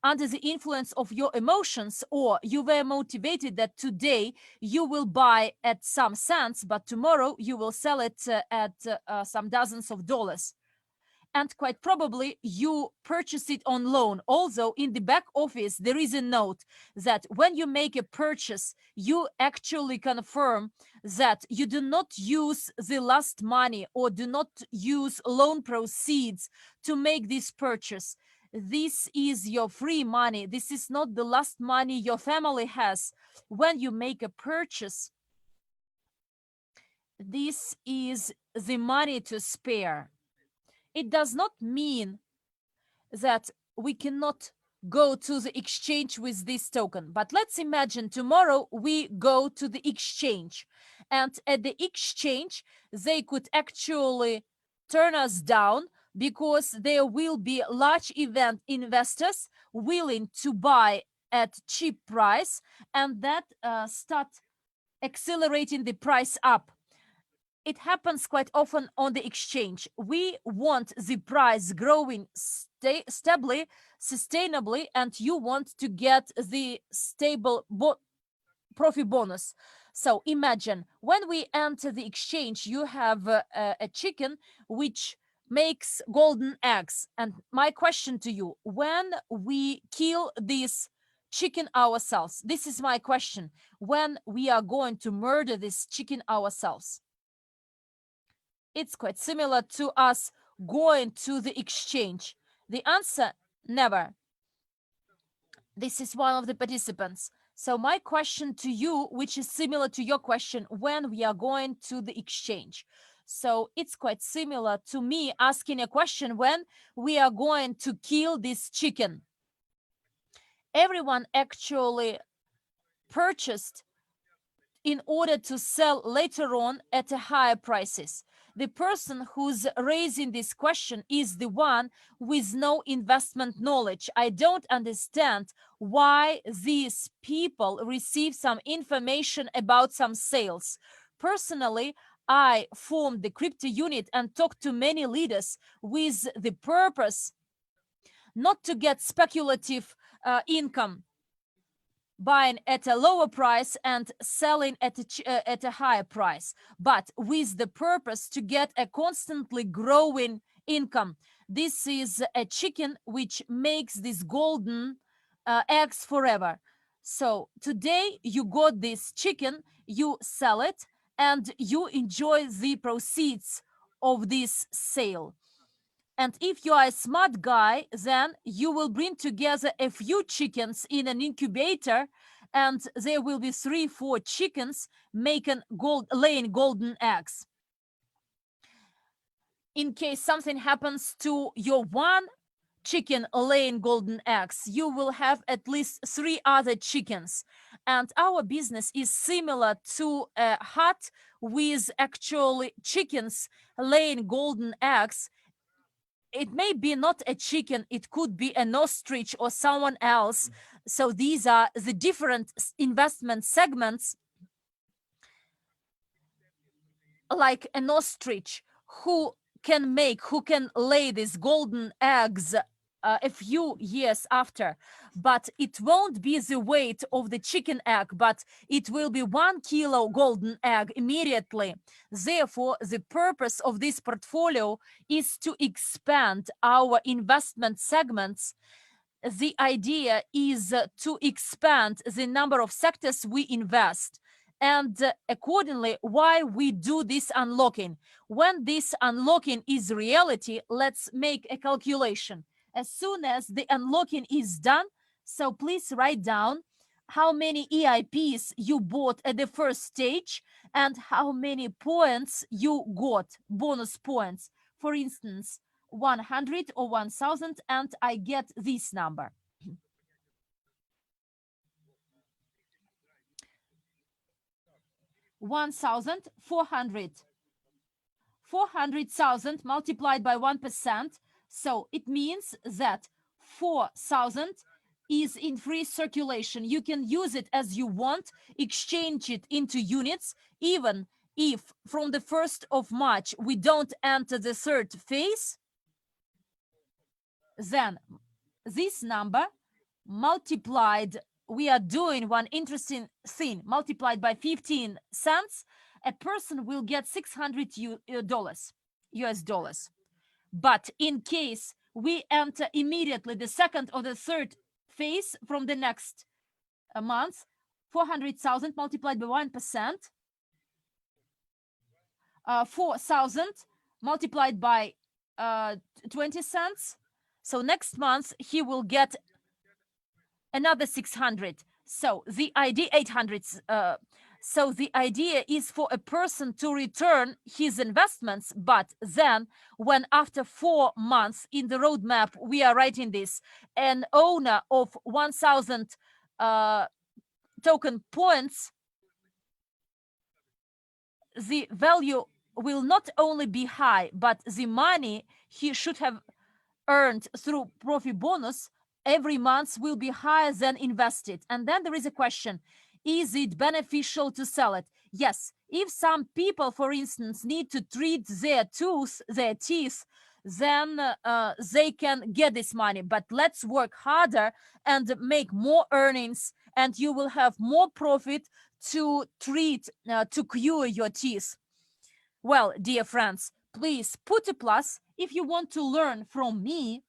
under the influence of your emotions, or you were motivated that today you will buy at some cents, but tomorrow you will sell it at some dozens of dollars. And quite probably you purchase it on loan. Although in the back office, there is a note that when you make a purchase, you actually confirm that you do not use the last money or do not use loan proceeds to make this purchase. This is your free money. This is not the last money your family has. When you make a purchase, this is the money to spare. It does not mean that we cannot go to the exchange with this token. But let's imagine tomorrow we go to the exchange, and at the exchange, they could actually turn us down because there will be large event investors willing to buy at cheap price, and that start accelerating the price up. It happens quite often on the exchange. We want the price growing stably, sustainably, and you want to get the stable profit bonus. So imagine when we enter the exchange, you have a chicken which makes golden eggs. And my question to you, when we kill this chicken ourselves, this is my question, when we are going to murder this chicken ourselves. It's quite similar to us going to the exchange. The answer, never. This is one of the participants. So my question to you, which is similar to your question, when we are going to the exchange. So it's quite similar to me asking a question when we are going to kill this chicken. Everyone actually purchased in order to sell later on at a higher prices. The person who's raising this question is the one with no investment knowledge. I don't understand why these people receive some information about some sales. Personally, I formed the crypto unit and talked to many leaders with the purpose not to get speculative income, buying at a lower price and selling at a higher price, but with the purpose to get a constantly growing income. This is a chicken which makes these golden eggs forever. So today you got this chicken, you sell it, and you enjoy the proceeds of this sale. And if you are a smart guy, then you will bring together a few chickens in an incubator, and there will be 3-4 chickens laying golden eggs. In case something happens to your one chicken laying golden eggs, you will have at least 3 other chickens. And our business is similar to a hut with actually chickens laying golden eggs. It may be not a chicken, it could be an ostrich or someone else. So these are the different investment segments. Like an ostrich who can lay these golden eggs a few years after, but it won't be the weight of the chicken egg, but it will be 1 kilo golden egg immediately. Therefore, the purpose of this portfolio is to expand our investment segments. The idea is to expand the number of sectors we invest. And accordingly, why we do this unlocking. When this unlocking is reality, let's make a calculation. As soon as the unlocking is done, so please write down how many EIPs you bought at the first stage and how many points you got, bonus points. For instance, 100 or 1000, and I get this number. 1,400. 400,000 multiplied by 1%. So it means that 4,000 is in free circulation. You can use it as you want, exchange it into units, even if from the 1st of March we don't enter the third phase, then this number multiplied, we are doing one interesting thing, multiplied by 15 cents, a person will get $600 US dollars. But in case we enter immediately the second or the third phase from the next month, 400,000 multiplied by 1%, 4,000 multiplied by 20 cents. So next month he will get another 600. So the idea 800. So the idea is for a person to return his investments, but then when after 4 months in the roadmap we are writing this, an owner of 1,000 token points, the value will not only be high, but the money he should have earned through profit bonus every month will be higher than invested. And then there is a question, is it beneficial to sell it? Yes, if some people, for instance, need to treat their teeth, then they can get this money. But let's work harder and make more earnings, and you will have more profit to treat, to cure your teeth. Well, dear friends, please put a plus if you want to learn from me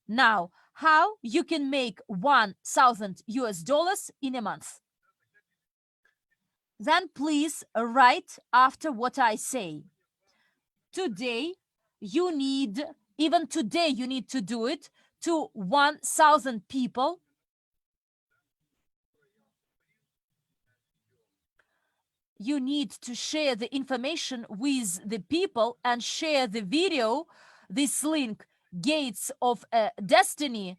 now how you can make 1,000 US dollars in a month. Then please write after what I say. Today, you need, even today you need to do it to 1,000 people. You need to share the information with the people and share the video, this link, Gates of Destiny.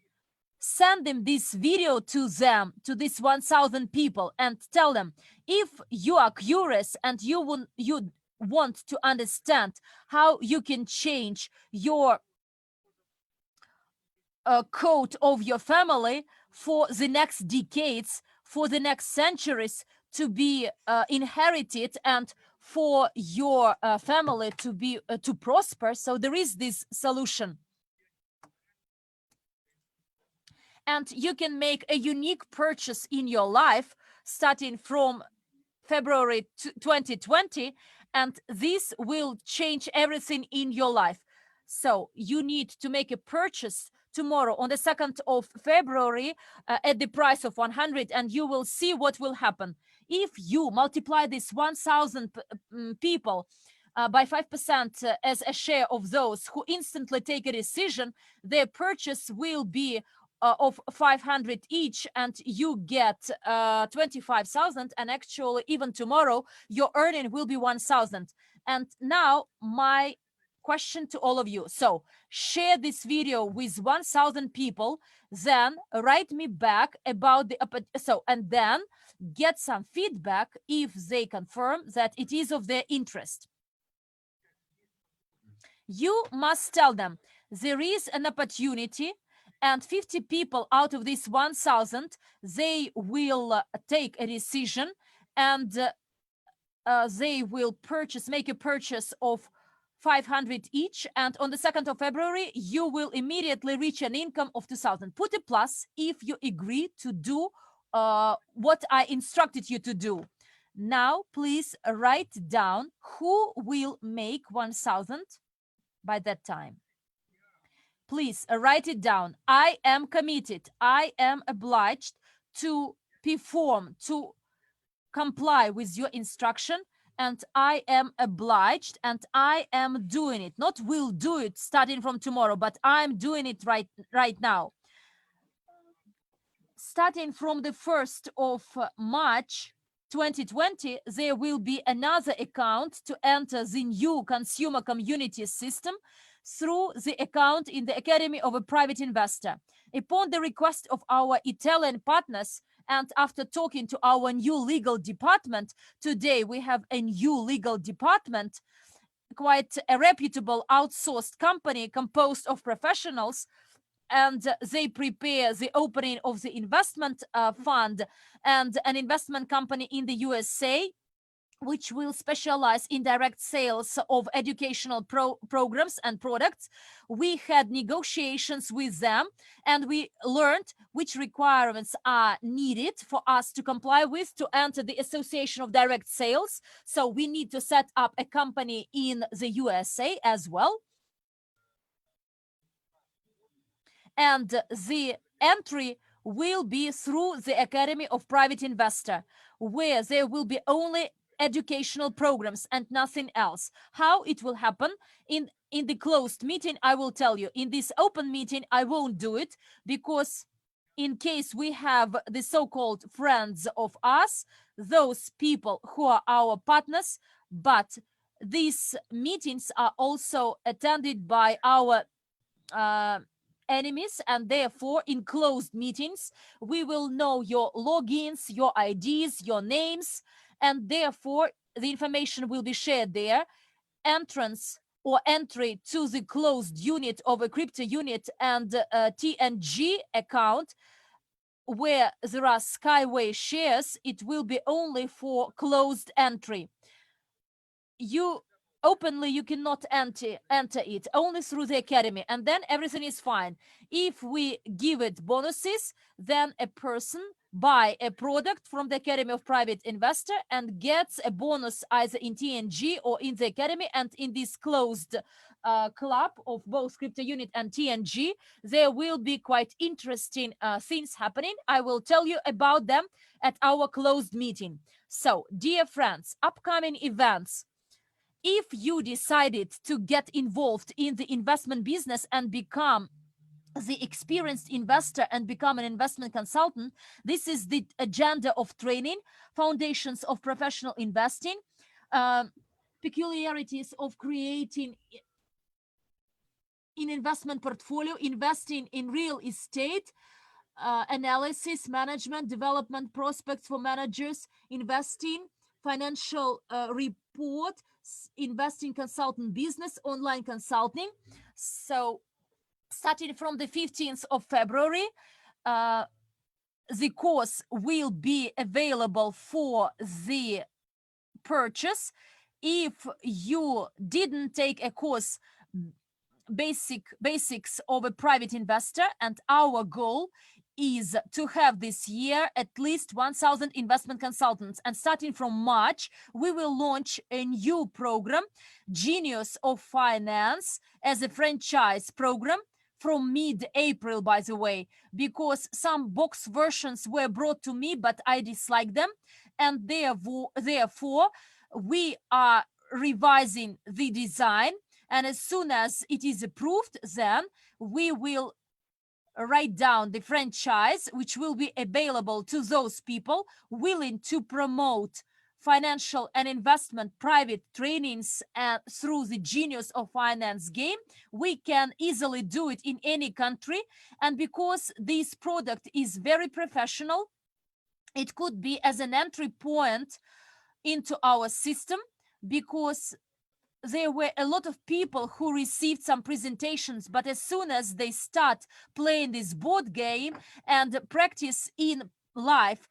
Send them this video to them, to these 1,000 people, and tell them, if you are curious and you want to understand how you can change your code of your family for the next decades, for the next centuries to be inherited, and for your family to be to prosper. So there is this solution. And you can make a unique purchase in your life starting from February 2020, and this will change everything in your life. So you need to make a purchase tomorrow on the 2nd of February at the price of 100, and you will see what will happen. If you multiply this 1,000 people by 5% as a share of those who instantly take a decision, their purchase will be of 500 each, and you get 25,000, and actually even tomorrow your earning will be 1,000. And now my question to all of you, so share this video with 1,000 people, then write me back about the and then get some feedback if they confirm that it is of their interest. You must tell them there is an opportunity, and 50 people out of this 1,000, they will take a decision, and they will make a purchase of 500 each, and on the 2nd of February you will immediately reach an income of 2,000. Put a plus if you agree to do what I instructed you to do. Now please write down who will make 1,000 by that time. Please write it down. I am committed. I am obliged to perform, to comply with your instruction, and I am obliged and I am doing it. Not will do it starting from tomorrow, but I'm doing it right now. Starting from the 1st of March 2020, there will be another account to enter the new consumer community system through the account in the Academy of a Private Investor. Upon the request of our Italian partners, and after talking to our new legal department, today we have a new legal department, quite a reputable outsourced company composed of professionals, and they prepare the opening of the investment fund and an investment company in the USA, which will specialize in direct sales of educational programs and products. We had negotiations with them and we learned which requirements are needed for us to comply with to enter the Association of Direct Sales. So we need to set up a company in the USA as well. And the entry will be through the Academy of Private Investor, where there will be only educational programs and nothing else. How it will happen in the closed meeting, I will tell you. In this open meeting, I won't do it, because in case we have the so-called friends of us, those people who are our partners, but these meetings are also attended by our enemies, and therefore in closed meetings we will know your logins, your IDs, your names, and therefore the information will be shared there. Entrance or entry to the closed unit of a crypto unit and TNG account where there are Skyway shares, it will be only for closed entry. You cannot enter it, only through the Academy, and then everything is fine. If we give it bonuses, then a person buy a product from the Academy of Private Investor and gets a bonus either in TNG or in the Academy. And in this closed club of both crypto unit and TNG, there will be quite interesting things happening. I will tell you about them at our closed meeting. So, dear friends, upcoming events. If you decided to get involved in the investment business and become the experienced investor and become an investment consultant, this is the agenda of training: foundations of professional investing, peculiarities of creating an investment portfolio, investing in real estate, analysis, management, development, prospects for managers, investing, financial report, investing consultant business, online consulting. So starting from the 15th of February, the course will be available for the purchase. If you didn't take a course, basics of a private investor, and our goal is to have this year at least 1,000 investment consultants. And starting from March, we will launch a new program, Genius of Finance, as a franchise program from mid-April, by the way, because some box versions were brought to me, but I dislike them. And therefore, we are revising the design. And as soon as it is approved, then we will write down the franchise, which will be available to those people willing to promote financial and investment private trainings through the Genius of Finance game. We can easily do it in any country. And because this product is very professional, it could be as an entry point into our system, because there were a lot of people who received some presentations, but as soon as they start playing this board game and practice in life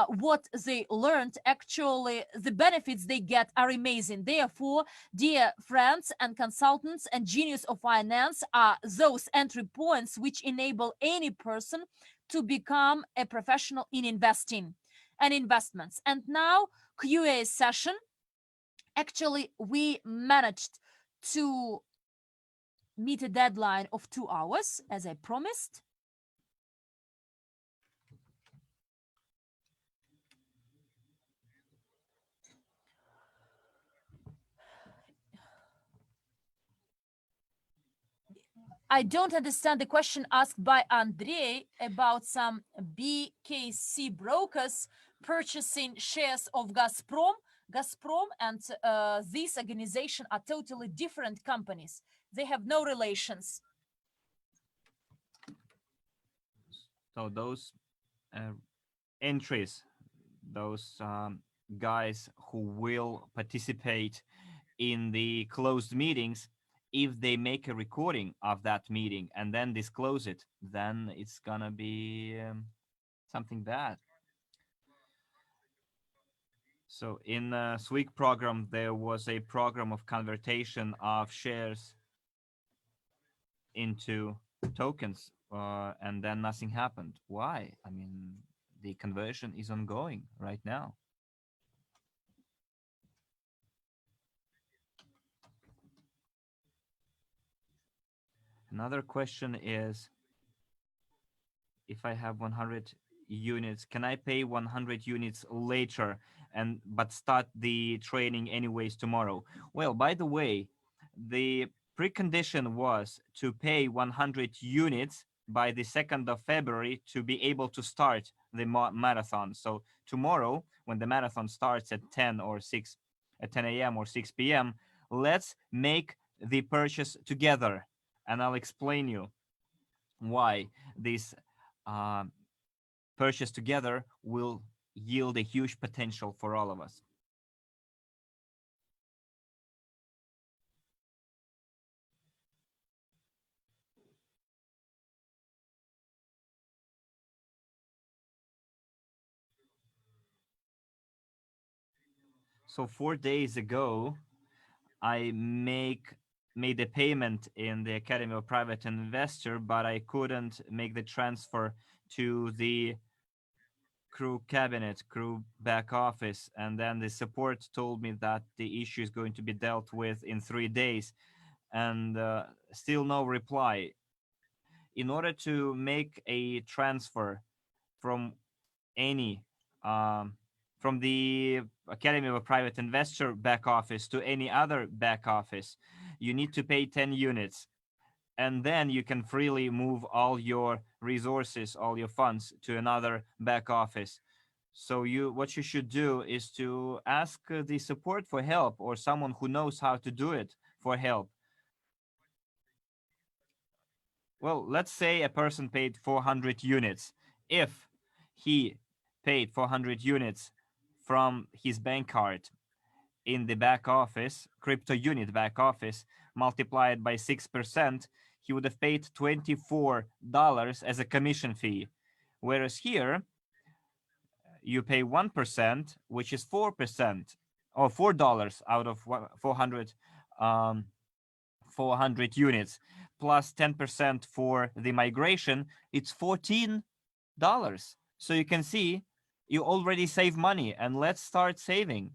what they learned, actually the benefits they get are amazing. Therefore, dear friends and consultants and genius of finance are those entry points which enable any person to become a professional in investing and investments. And now QA session. Actually, we managed to meet a deadline of 2 hours as I promised. I don't understand the question asked by Andrey about some BKC brokers purchasing shares of Gazprom. Gazprom and this organization are totally different companies. They have no relations. So those entries, those guys who will participate in the closed meetings, if they make a recording of that meeting and then disclose it, then it's gonna be something bad. So in SWIG program, there was a program of conversion of shares into tokens, and then nothing happened. Why? I mean, the conversion is ongoing right now. Another question is, if I have 100 units, can I pay 100 units later but start the training anyways tomorrow? Well, by the way, the precondition was to pay 100 units by the 2nd of February to be able to start the marathon. So tomorrow, when the marathon starts at 10 a.m. or 6 p.m., let's make the purchase together, and I'll explain you why this purchase together will yield a huge potential for all of us. So 4 days ago, I made a payment in the Academy of Private Investor, but I couldn't make the transfer to the crew cabinet, crew back office, and then the support told me that the issue is going to be dealt with in 3 days, and still no reply. In order to make a transfer from any from the Academy of a Private Investor back office to any other back office, you need to pay 10 units. And then you can freely move all your resources, all your funds to another back office. So what you should do is to ask the support for help, or someone who knows how to do it for help. Well, let's say a person paid 400 units. If he paid 400 units from his bank card in the back office, crypto unit back office, multiplied by 6%, he would have paid $24 as a commission fee. Whereas here, you pay 1%, which is 4%, or $4 out of 400, 400 units, plus 10% for the migration, it's $14. So you can see you already save money, and let's start saving.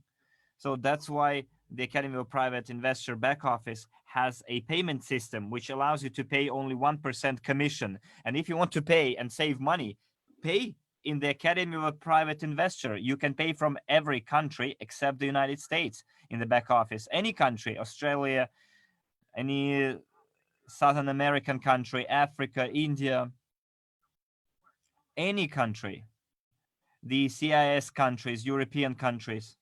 So that's why the Academy of Private Investor back office has a payment system which allows you to pay only 1% commission. And if you want to pay and save money, pay in the Academy of a Private Investor. You can pay from every country except the United States in the back office. Any country, Australia, any Southern American country, Africa, India, any country, the CIS countries, European countries,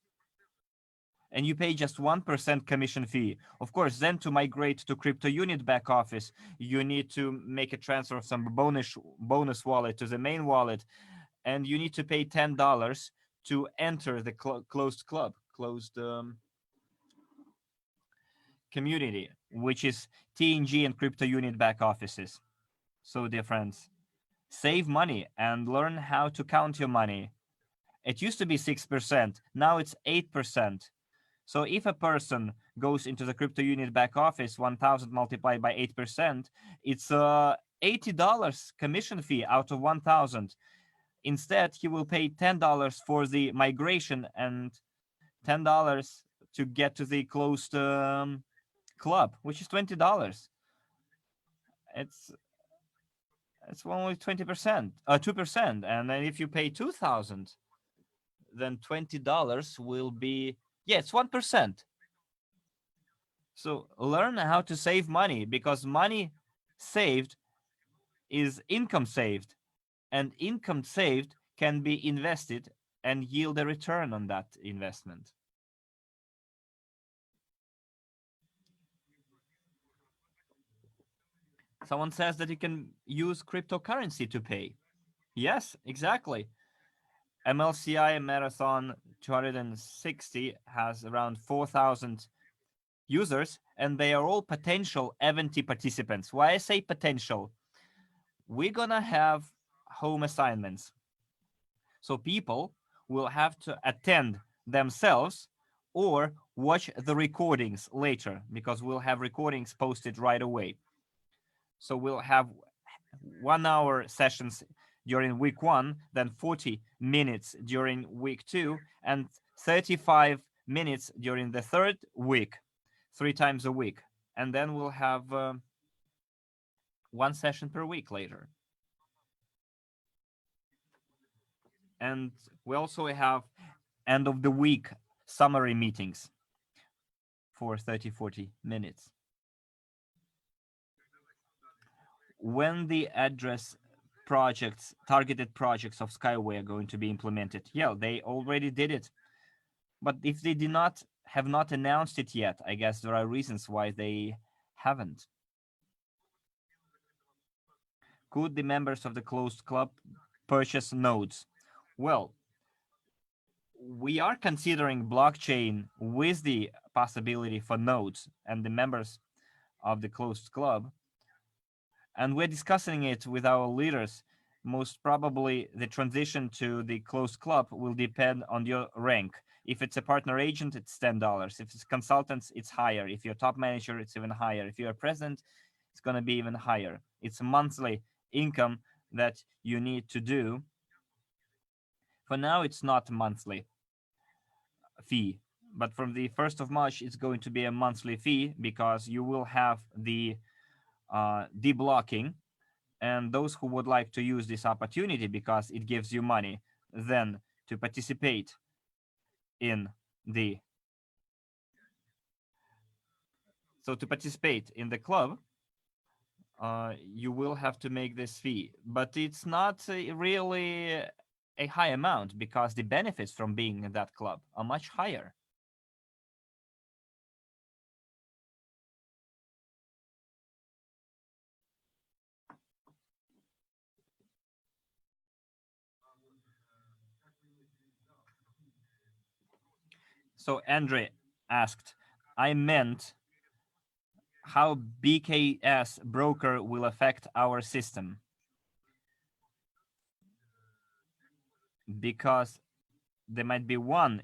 and you pay just 1% commission fee. Of course, then to migrate to crypto unit back office, you need to make a transfer of some bonus wallet to the main wallet, and you need to pay $10 to enter the closed community, which is TNG and crypto unit back offices. So dear friends, save money and learn how to count your money. It used to be 6%. Now it's 8%. So if a person goes into the crypto unit back office, 1,000 multiplied by 8%, it's $80 commission fee out of 1,000. Instead, he will pay $10 for the migration and $10 to get to the closed club, which is $20. It's only 20%, 2%, and then if you pay 2,000, then $20 will be, yeah, it's 1%. So learn how to save money, because money saved is income saved, and income saved can be invested and yield a return on that investment. Someone says that you can use cryptocurrency to pay. Yes, exactly. MLCI Marathon 260 has around 4,000 users, and they are all potential event participants. Why I say potential? We're gonna have home assignments. So people will have to attend themselves or watch the recordings later, because we'll have recordings posted right away. So we'll have 1 hour sessions during week 1, then 40 minutes during week 2, and 35 minutes during the 3rd week, 3 times a week. And then we'll have 1 session per week later. And we also have end of the week summary meetings for 30-40 minutes. When the address projects, targeted projects of Skyway are going to be implemented? Yeah, they already did it. But if they have not announced it yet, I guess there are reasons why they haven't. Could the members of the closed club purchase nodes? Well, we are considering blockchain with the possibility for nodes and the members of the closed club. And we're discussing it with our leaders. Most probably the transition to the closed club will depend on your rank. If it's a partner agent, it's $10. If it's consultants, it's higher. If you're a top manager, it's even higher. If you're a president, it's going to be even higher. It's a monthly income that you need to do. For now, it's not a monthly fee, but from the 1st of March, it's going to be a monthly fee, because you will have the deblocking, and those who would like to use this opportunity because it gives you money, then to participate in the club, you will have to make this fee, but it's not really a high amount, because the benefits from being in that club are much higher. So Andrey asked, I meant how BKS broker will affect our system. Because there might be one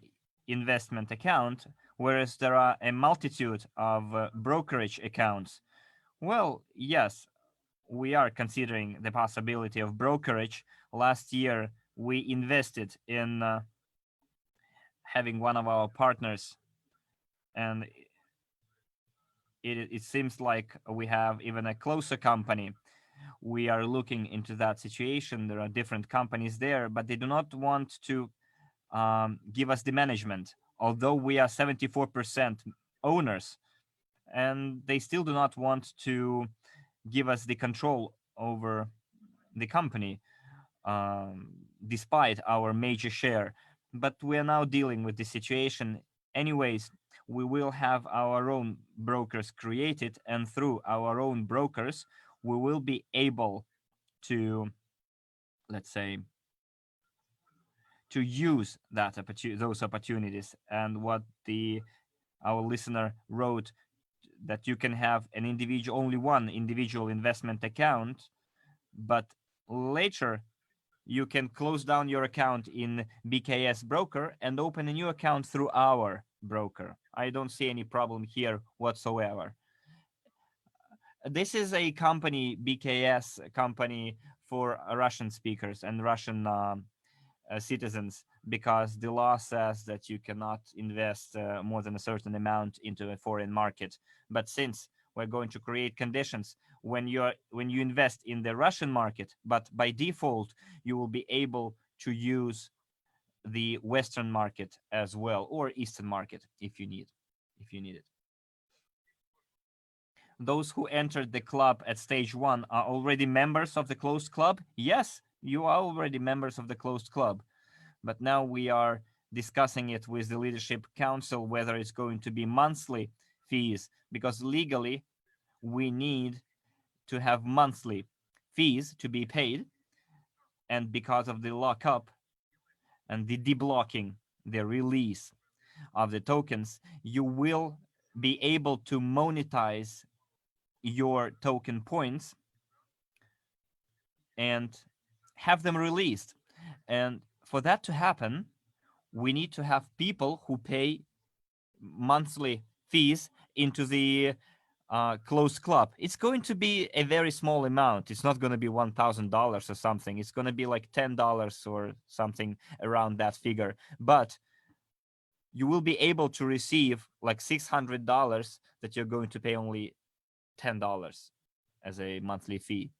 investment account, whereas there are a multitude of brokerage accounts. Well, yes, we are considering the possibility of brokerage. Last year, we invested in having one of our partners, and it seems like we have even a closer company. We are looking into that situation. There are different companies there, but they do not want to give us the management, although we are 74% owners, and they still do not want to give us the control over the company, despite our major share. But we are now dealing with the situation. Anyways, we will have our own brokers created, and through our own brokers, we will be able to, let's say, to use those opportunities. And what our listener wrote, that you can have only one individual investment account, but later you can close down your account in BKS broker and open a new account through our broker. I don't see any problem here whatsoever. This is a company, BKS company, for Russian speakers and Russian citizens, because the law says that you cannot invest more than a certain amount into a foreign market. But since we're going to create conditions when you invest in the Russian market, but by default you will be able to use the Western market as well, or Eastern market if you need it. Those who entered the club at stage 1 are already members of the closed club. Yes, you are already members of the closed club, but now we are discussing it with the leadership council whether it's going to be monthly fees, because legally we need to have monthly fees to be paid, and because of the lockup and the deblocking, the release of the tokens, you will be able to monetize your token points and have them released. And for that to happen, we need to have people who pay monthly fees into the closed club. It's going to be a very small amount. It's not going to be $1,000 or something. It's going to be like $10 or something around that figure. But you will be able to receive like $600 that you're going to pay only $10 as a monthly fee.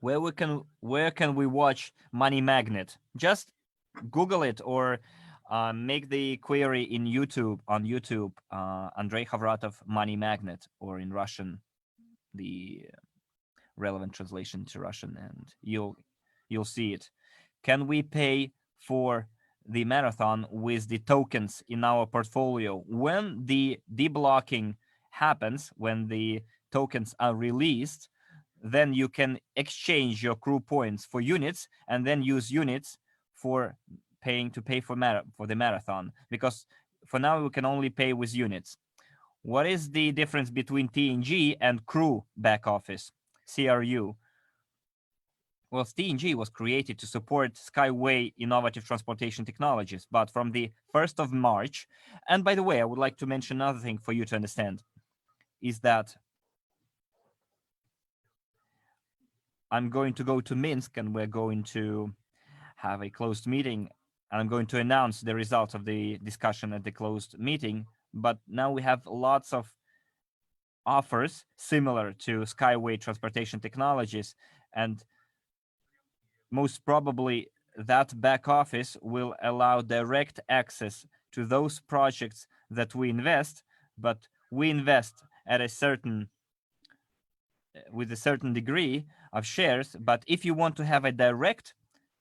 Where can we watch Money Magnet? Just Google it or make the query in YouTube, on YouTube, Andrey Khovratov Money Magnet, or in Russian, the relevant translation to Russian, and you'll see it. Can we pay for the marathon with the tokens in our portfolio? When the deblocking happens, when the tokens are released, then you can exchange your crew points for units and then use units for pay for the marathon, because for now we can only pay with units. What is the difference between TNG and crew back office, CRU? Well, TNG was created to support Skyway innovative transportation technologies, but from the 1st of March, and by the way, I would like to mention another thing for you to understand, is that I'm going to go to Minsk and we're going to have a closed meeting, and I'm going to announce the results of the discussion at the closed meeting. But now we have lots of offers similar to Skyway transportation technologies, and most probably that back office will allow direct access to those projects that we invest, but we invest at a certain with a certain degree of shares. But if you want to have a direct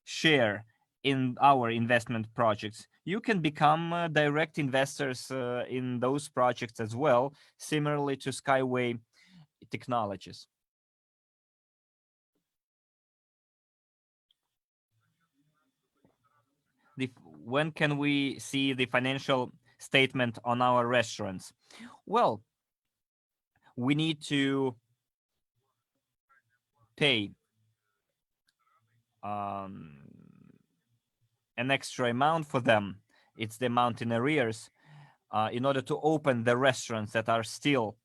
share in our investment projects, you can become direct investors in those projects as well, similarly to Skyway technologies. When can we see the financial statement on our restaurants? Well, we need to pay an extra amount for them. It's the amount in arrears in order to open the restaurants that are still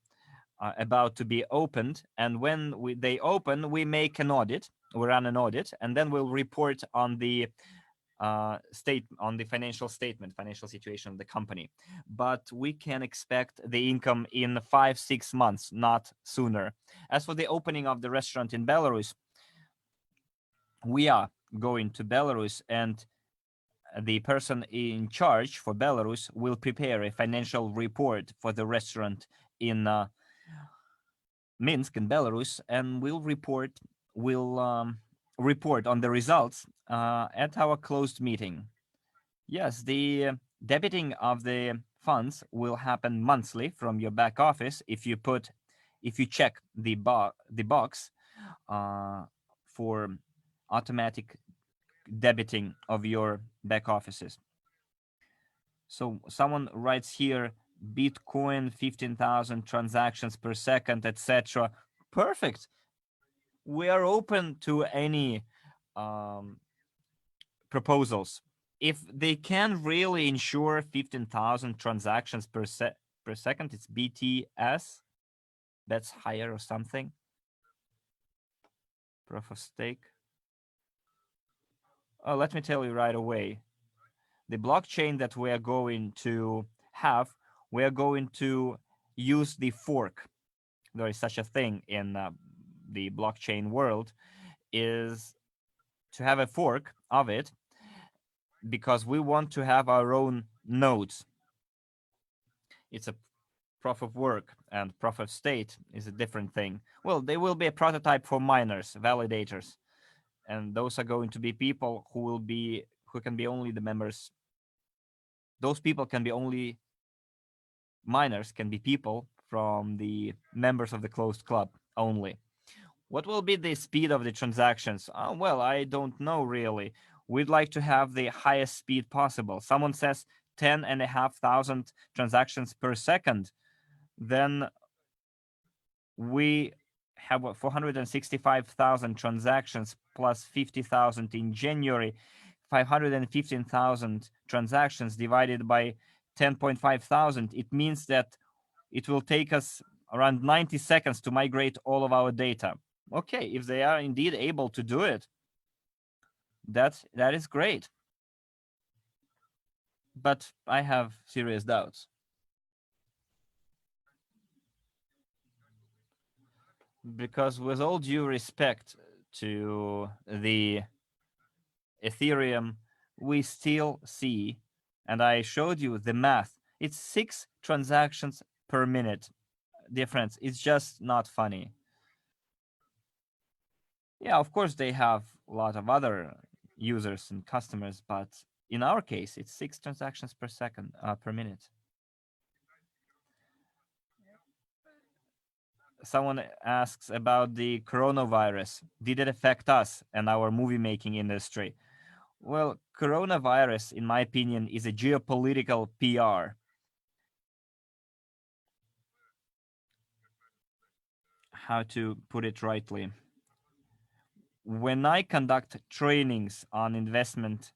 about to be opened. And when they open, we make an audit. We run an audit, and then we'll report on the financial statement, financial situation of the company. But we can expect the income in 5-6 months, not sooner. As for the opening of the restaurant in Belarus, we are going to Belarus, and the person in charge for Belarus will prepare a financial report for the restaurant in Minsk in Belarus, and we'll report on the results at our closed meeting. Yes, the debiting of the funds will happen monthly from your back office if you check the box for automatic debiting of your back offices. So someone writes here, Bitcoin 15,000 transactions per second, etc. Perfect. we are open to any proposals. If they can really ensure 15,000 transactions per second, it's BTS. That's higher or something. Proof of stake. Oh, let me tell you right away. The blockchain that we are going to have, we are going to use the fork. There is such a thing in the blockchain world, is to have a fork of it, because we want to have our own nodes. It's a proof of work, and proof of state is a different thing. Well, they will be a prototype for miners, validators, and those are going to be people who can be only the members. Those people can be only miners, can be people from the members of the closed club only. What will be the speed of the transactions? Well, I don't know really. We'd like to have the highest speed possible. Someone says 10,500 transactions per second. Then we have 465,000 transactions plus 50,000 in January, 515,000 transactions divided by 10.5 thousand. It means that it will take us around 90 seconds to migrate all of our data. Okay, if they are indeed able to do it, that is great. But I have serious doubts. Because with all due respect to the Ethereum, we still see, and I showed you the math, it's 6 transactions per minute difference. It's just not funny. Yeah, of course they have a lot of other users and customers, but in our case, it's 6 transactions per second, per minute. Someone asks about the coronavirus. Did it affect us and our movie making industry? Well, coronavirus, in my opinion, is a geopolitical PR. How to put it rightly? When I conduct trainings on investment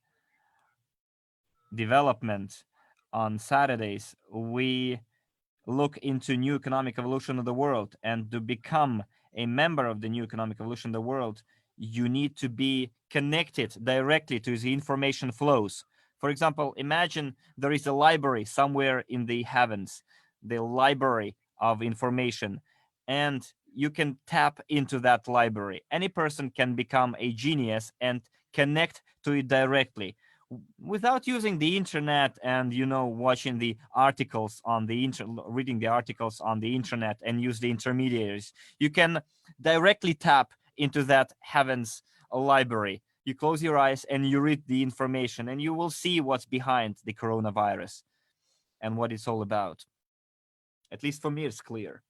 development on Saturdays, we look into new economic evolution of the world, and to become a member of the new economic evolution of the world, you need to be connected directly to the information flows. For example, imagine there is a library somewhere in the heavens, the library of information, and you can tap into that library. Any person can become a genius and connect to it directly without using the internet and watching the articles on the reading the articles on the internet and use the intermediaries. You can directly tap into that heavens library. You close your eyes and you read the information, and you will see what's behind the coronavirus and what it's all about. At least for me, it's clear.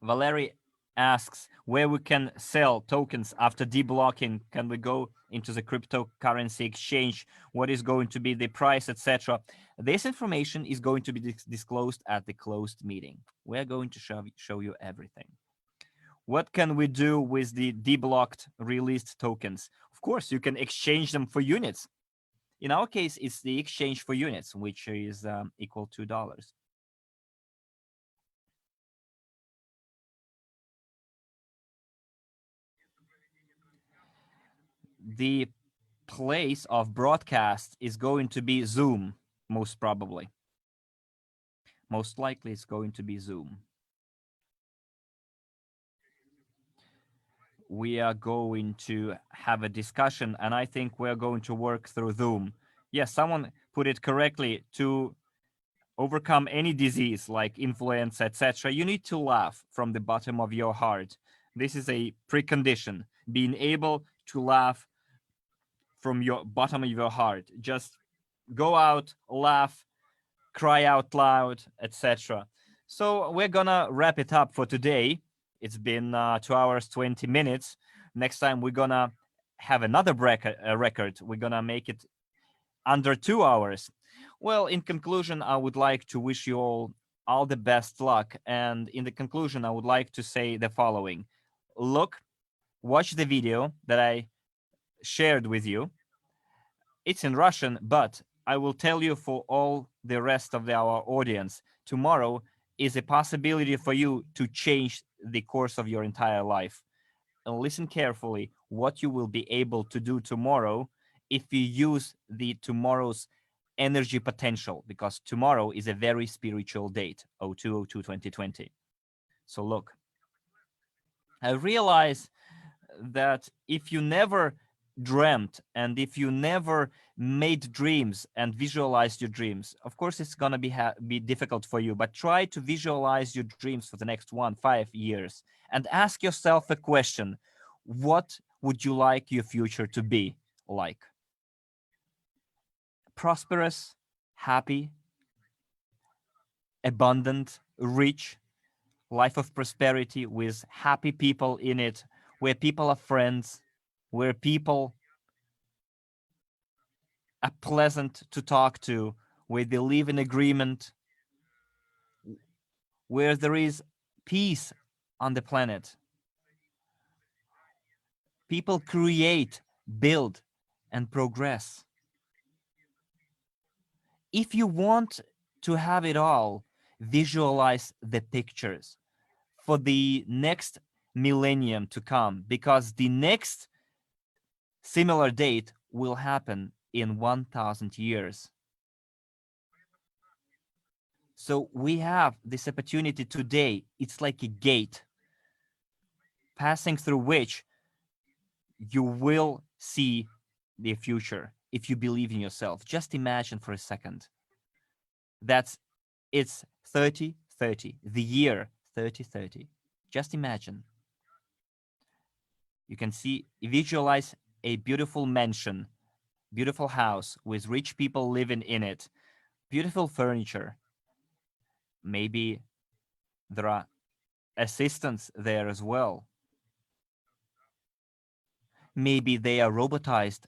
Valery asks where we can sell tokens after deblocking. Can we go into the cryptocurrency exchange? What is going to be the price, etc.? This information is going to be disclosed at the closed meeting. We're going to show you everything. What can we do with the deblocked released tokens? Of course, you can exchange them for units. In our case, it's the exchange for units, which is equal to $. The place of broadcast is going to be Zoom, most probably. Most likely it's going to be Zoom. We are going to have a discussion, and I think we're going to work through Zoom. Yes, someone put it correctly. To overcome any disease like influenza, etc., you need to laugh from the bottom of your heart. This is a precondition, being able to laugh from your bottom of your heart. Just go out, laugh, cry out loud, etc. So we're gonna wrap it up for today. It's been 2 hours 20 minutes. Next time we're gonna have another record. We're gonna make it under 2 hours. Well, in conclusion, I would like to wish you all all the best luck. And in the conclusion, I would like to say the following. Look, watch the video that I shared with you. It's in Russian, but I will tell you for all the rest of our audience, tomorrow is a possibility for you to change the course of your entire life. And listen carefully what you will be able to do tomorrow if you use the tomorrow's energy potential, because tomorrow is a very spiritual date, 02/02/2020. So look, I realize that if you never dreamt and if you never made dreams and visualized your dreams, of course it's gonna be difficult for you, but try to visualize your dreams for the next 5 years and ask yourself a question: what would you like your future to be like? Prosperous, happy, abundant, rich, life of prosperity with happy people in it, where people are friends, where people are pleasant to talk to, where they live in agreement, where there is peace on the planet. People create, build, and progress. If you want to have it all, visualize the pictures for the next millennium to come, because the next similar date will happen in 1000 years. So we have this opportunity today. It's like a gate passing through which you will see the future if you believe in yourself. Just imagine for a second that it's 3030, the year 3030. Just imagine. You can see, visualize a beautiful mansion, beautiful house with rich people living in it, beautiful furniture. Maybe there are assistants there as well. Maybe they are robotized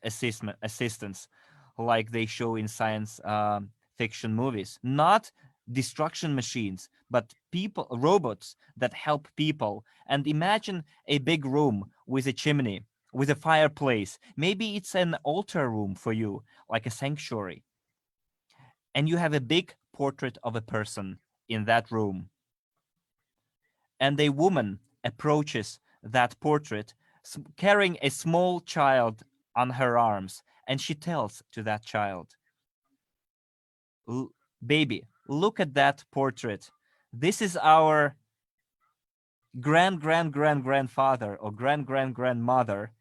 assistants like they show in science fiction movies. Not destruction machines, but people, robots that help people. And imagine a big room with a chimney, with a fireplace. Maybe it's an altar room for you, like a sanctuary. And you have a big portrait of a person in that room. And a woman approaches that portrait carrying a small child on her arms, and she tells to that child, baby, look at that portrait. This is our grandfather or grandmother,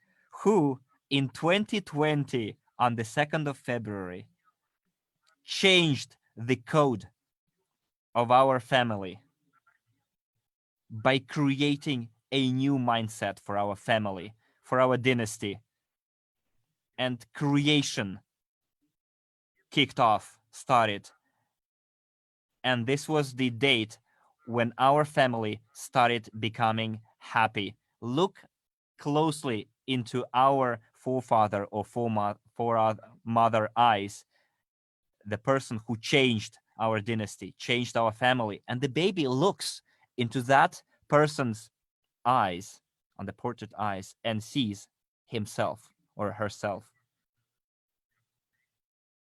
who in 2020 on the 2nd of February changed the code of our family by creating a new mindset for our family, for our dynasty. And creation kicked off, started. And this was the date when our family started becoming happy. Look closely into our forefather or forefather eyes, the person who changed our dynasty, changed our family. And the baby looks into that person's eyes, on the portrait eyes, and sees himself or herself.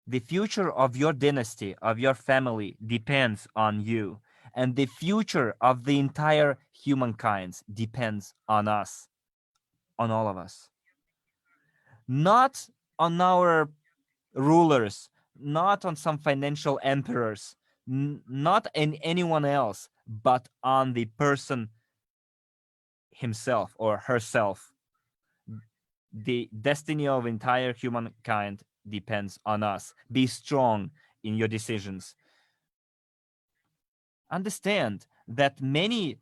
The future of your dynasty, of your family, depends on you. And the future of the entire humankind depends on us, on all of us. Not on our rulers, not on some financial emperors, not in anyone else, but on the person himself or herself. The destiny of entire humankind depends on us. Be strong in your decisions. Understand that many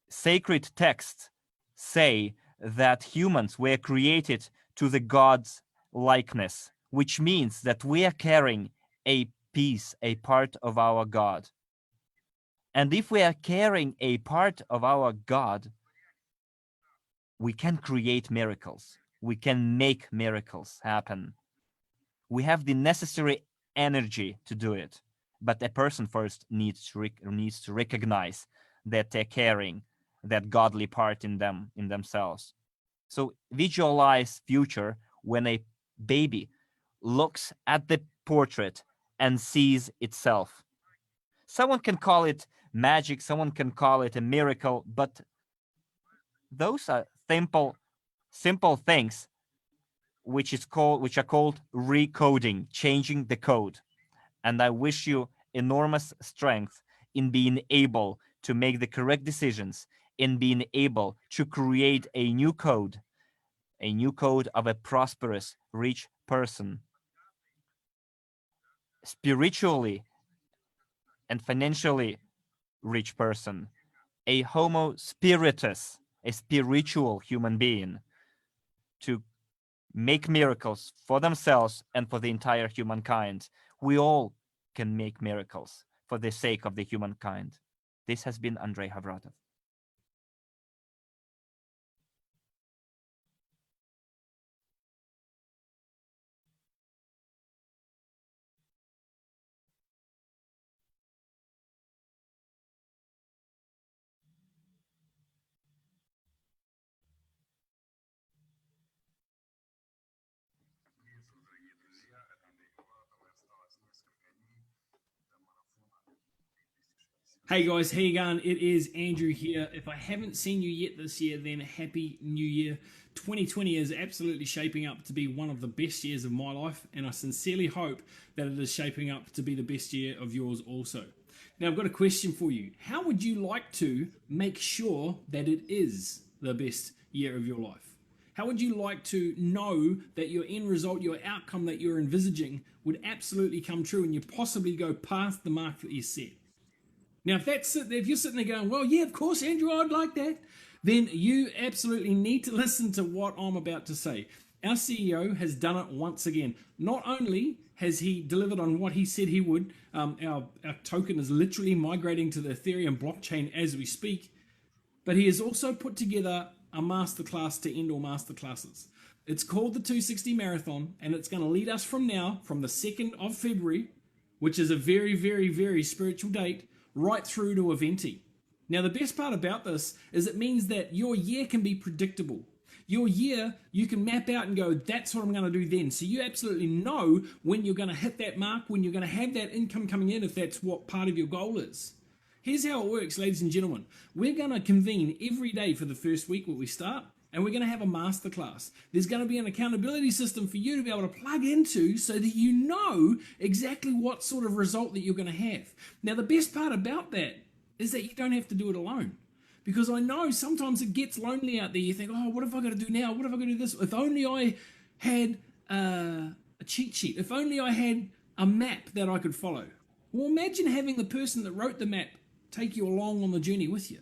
sacred texts say that humans were created to the God's likeness, which means that we are carrying a piece, a part of our God. And if we are carrying a part of our God, we can create miracles. We can make miracles happen. We have the necessary energy to do it. but a person first needs to recognize that they're carrying that godly part in themselves. So visualize future when a baby looks at the portrait and sees itself. Someone can call it magic, someone can call it a miracle, but those are simple things which are called recoding, changing the code. And I wish you enormous strength in being able to make the correct decisions, in being able to create a new code of a prosperous, rich person, spiritually and financially rich person, a homo spiritus, a spiritual human being, to make miracles for themselves and for the entire humankind. We all can make miracles for the sake of the humankind. This has been Andrey Khovratov. Hey guys, how you going? It is Andrew here. If I haven't seen you yet this year, then Happy New Year. 2020 is absolutely shaping up to be one of the best years of my life, and I sincerely hope that it is shaping up to be the best year of yours also. Now, I've got a question for you. How would you like to make sure that it is the best year of your life? How would you like to know that your end result, your outcome that you're envisaging would absolutely come true and you possibly go past the mark that you set? Now, if you're sitting there going, well, yeah, of course, Andrew, I'd like that, then you absolutely need to listen to what I'm about to say. Our CEO has done it once again. Not only has he delivered on what he said he would, our token is literally migrating to the Ethereum blockchain as we speak, but he has also put together a masterclass to end all masterclasses. It's called the 260 Marathon, and it's going to lead us from now, from the 2nd of February, which is a very, very, very spiritual date, right through to Eventi. Now, the best part about this is it means that your year can be predictable. Your year, you can map out and go, that's what I'm going to do then. So you absolutely know when you're going to hit that mark, when you're going to have that income coming in, if that's what part of your goal is. Here's how it works, ladies and gentlemen. We're going to convene every day for the first week when we start, and we're going to have a masterclass. There's going to be an accountability system for you to be able to plug into so that you know exactly what sort of result that you're going to have. Now, the best part about that is that you don't have to do it alone. Because I know sometimes it gets lonely out there. You think, oh, what have I got to do now? What have I got to do this? If only I had a cheat sheet. If only I had a map that I could follow. Well, imagine having the person that wrote the map take you along on the journey with you.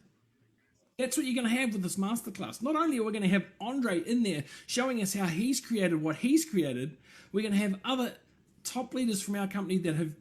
That's what you're going to have with this masterclass. Not only are we going to have Andrey in there showing us how he's created what he's created, we're going to have other top leaders from our company that have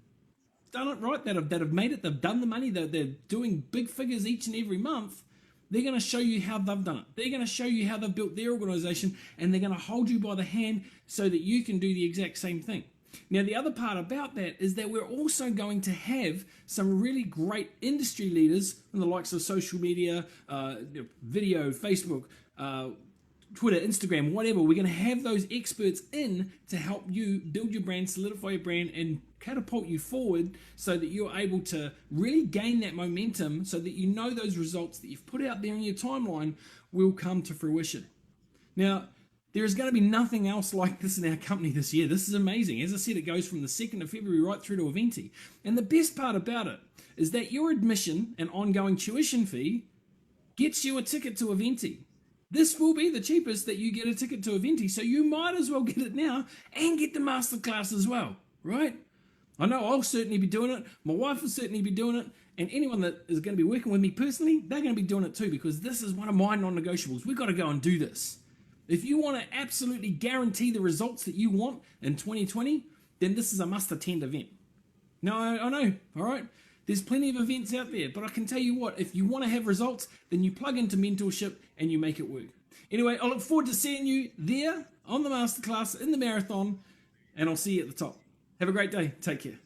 done it right, that have made it, they've done the money, they're doing big figures each and every month. They're going to show you how they've done it. They're going to show you how they've built their organization, and they're going to hold you by the hand so that you can do the exact same thing. Now, the other part about that is that we're also going to have some really great industry leaders from the likes of social media, video, Facebook, Twitter, Instagram, whatever. We're going to have those experts in to help you build your brand, solidify your brand, and catapult you forward so that you're able to really gain that momentum so that you know those results that you've put out there in your timeline will come to fruition. Now, there is going to be nothing else like this in our company this year. This is amazing. As I said, it goes from the 2nd of February right through to Eventi. And the best part about it is that your admission and ongoing tuition fee gets you a ticket to Eventi. This will be the cheapest that you get a ticket to Eventi, so you might as well get it now and get the masterclass as well, right? I know I'll certainly be doing it. My wife will certainly be doing it. And anyone that is going to be working with me personally, they're going to be doing it too, because this is one of my non-negotiables. We've got to go and do this. If you want to absolutely guarantee the results that you want in 2020, then this is a must-attend event. No, I know, all right? There's plenty of events out there, but I can tell you what, if you want to have results, then you plug into mentorship and you make it work. Anyway, I look forward to seeing you there on the masterclass, in the marathon, and I'll see you at the top. Have a great day. Take care.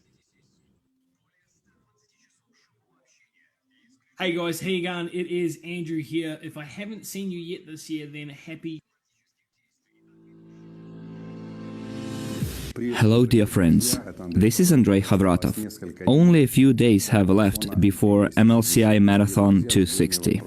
Hey guys, how you going? It is Andrew here. If I haven't seen you yet this year, then happy. Hello, dear friends. This is Andrey Khovratov. Only a few days have left before MLCI Marathon 260.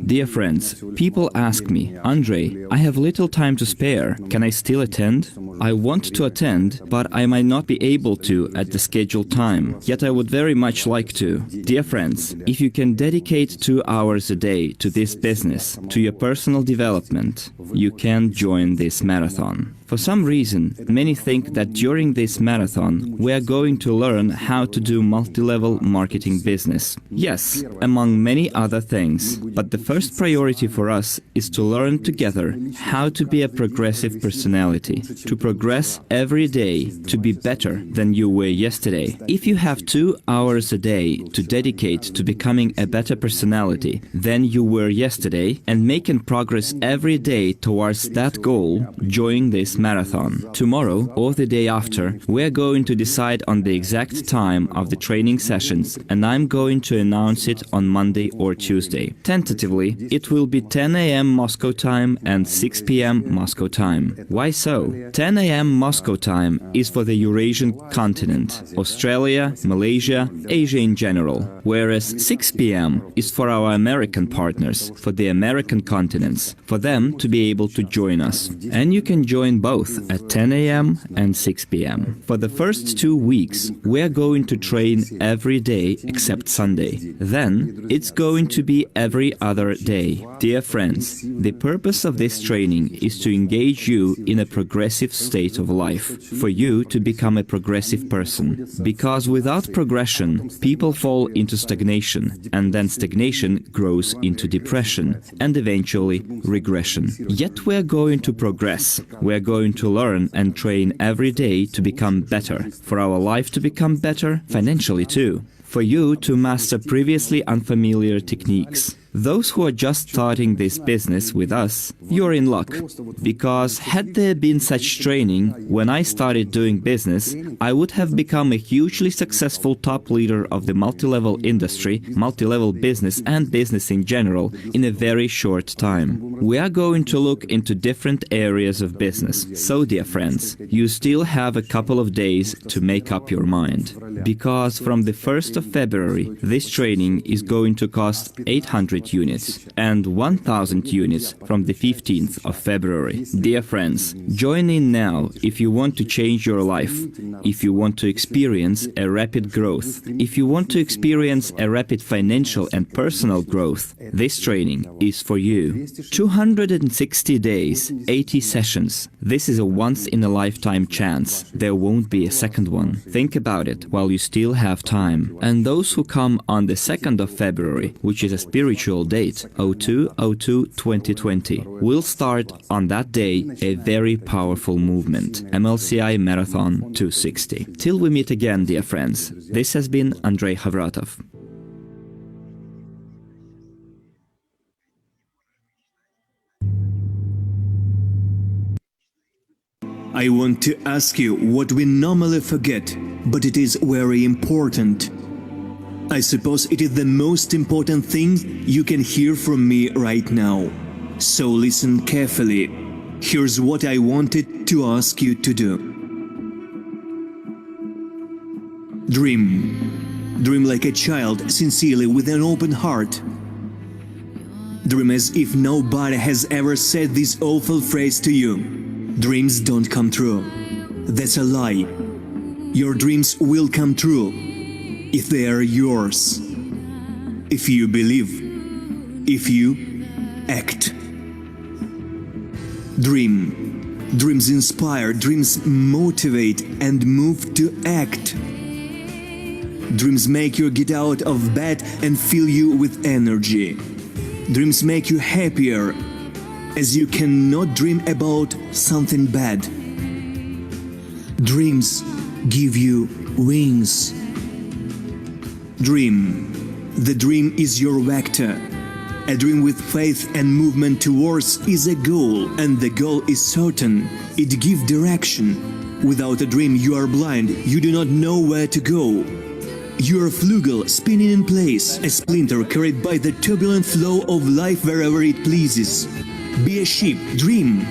Dear friends, people ask me, Andrey, I have little time to spare. Can I still attend? I want to attend, but I might not be able to at the scheduled time. Yet I would very much like to. Dear friends, if you can dedicate 2 hours a day to this business, to your personal development, you can join this marathon. For some reason, many think that during this marathon we are going to learn how to do multi-level marketing business. Yes, among many other things, but the first priority for us is to learn together how to be a progressive personality, to progress every day, to be better than you were yesterday. If you have 2 hours a day to dedicate to becoming a better personality than you were yesterday and making progress every day towards that goal, join this marathon. Tomorrow or the day after, we're going to decide on the exact time of the training sessions, and I'm going to announce it on Monday or Tuesday. Tentatively, it will be 10 a.m. Moscow time and 6 p.m. Moscow time. Why so? 10 a.m. Moscow time is for the Eurasian continent, Australia, Malaysia, Asia in general, whereas 6 p.m. is for our American partners, for the American continents, for them to be able to join us. And you can join both at 10 a.m. and 6 p.m. For the first 2 weeks, we're going to train every day except Sunday. Then, it's going to be every other day. Dear friends, the purpose of this training is to engage you in a progressive state of life, for you to become a progressive person. Because without progression, people fall into stagnation, and then stagnation grows into depression, and eventually regression. Yet we're going to progress. We're going to learn and train every day to become better, for our life to become better, financially too, for you to master previously unfamiliar techniques. Those who are just starting this business with us, you're in luck. Because had there been such training, when I started doing business, I would have become a hugely successful top leader of the multi-level industry, multi-level business and business in general in a very short time. We are going to look into different areas of business. So, dear friends, you still have a couple of days to make up your mind. Because from the 1st of February, this training is going to cost 800 units and 1000 units from the 15th of February. Dear friends, join in now if you want to change your life, if you want to experience a rapid growth, if you want to experience a rapid financial and personal growth. This training is for you. 260 days, 80 sessions. This is a once-in-a-lifetime chance. There won't be a second one. Think about it while you still have time. And those who come on the 2nd of February, which is a spiritual date, 02/02/2020, will start on that day a very powerful movement, MLCI Marathon 260. Till we meet again, dear friends, this has been Andrey Khovratov. I want to ask you what we normally forget, but it is very important. I suppose it is the most important thing you can hear from me right now. So listen carefully. Here's what I wanted to ask you to do. Dream. Dream like a child, sincerely, with an open heart. Dream as if nobody has ever said this awful phrase to you. Dreams don't come true. That's a lie. Your dreams will come true if they are yours. If you believe. If you act. Dream. Dreams inspire, dreams motivate and move to act. Dreams make you get out of bed and fill you with energy. Dreams make you happier, as you cannot dream about something bad. Dreams give you wings. Dream. The dream is your vector. A dream with faith and movement towards is a goal, and the goal is certain. It gives direction. Without a dream you are blind, you do not know where to go. You are a flugel spinning in place, a splinter carried by the turbulent flow of life wherever it pleases. Be a ship, dream.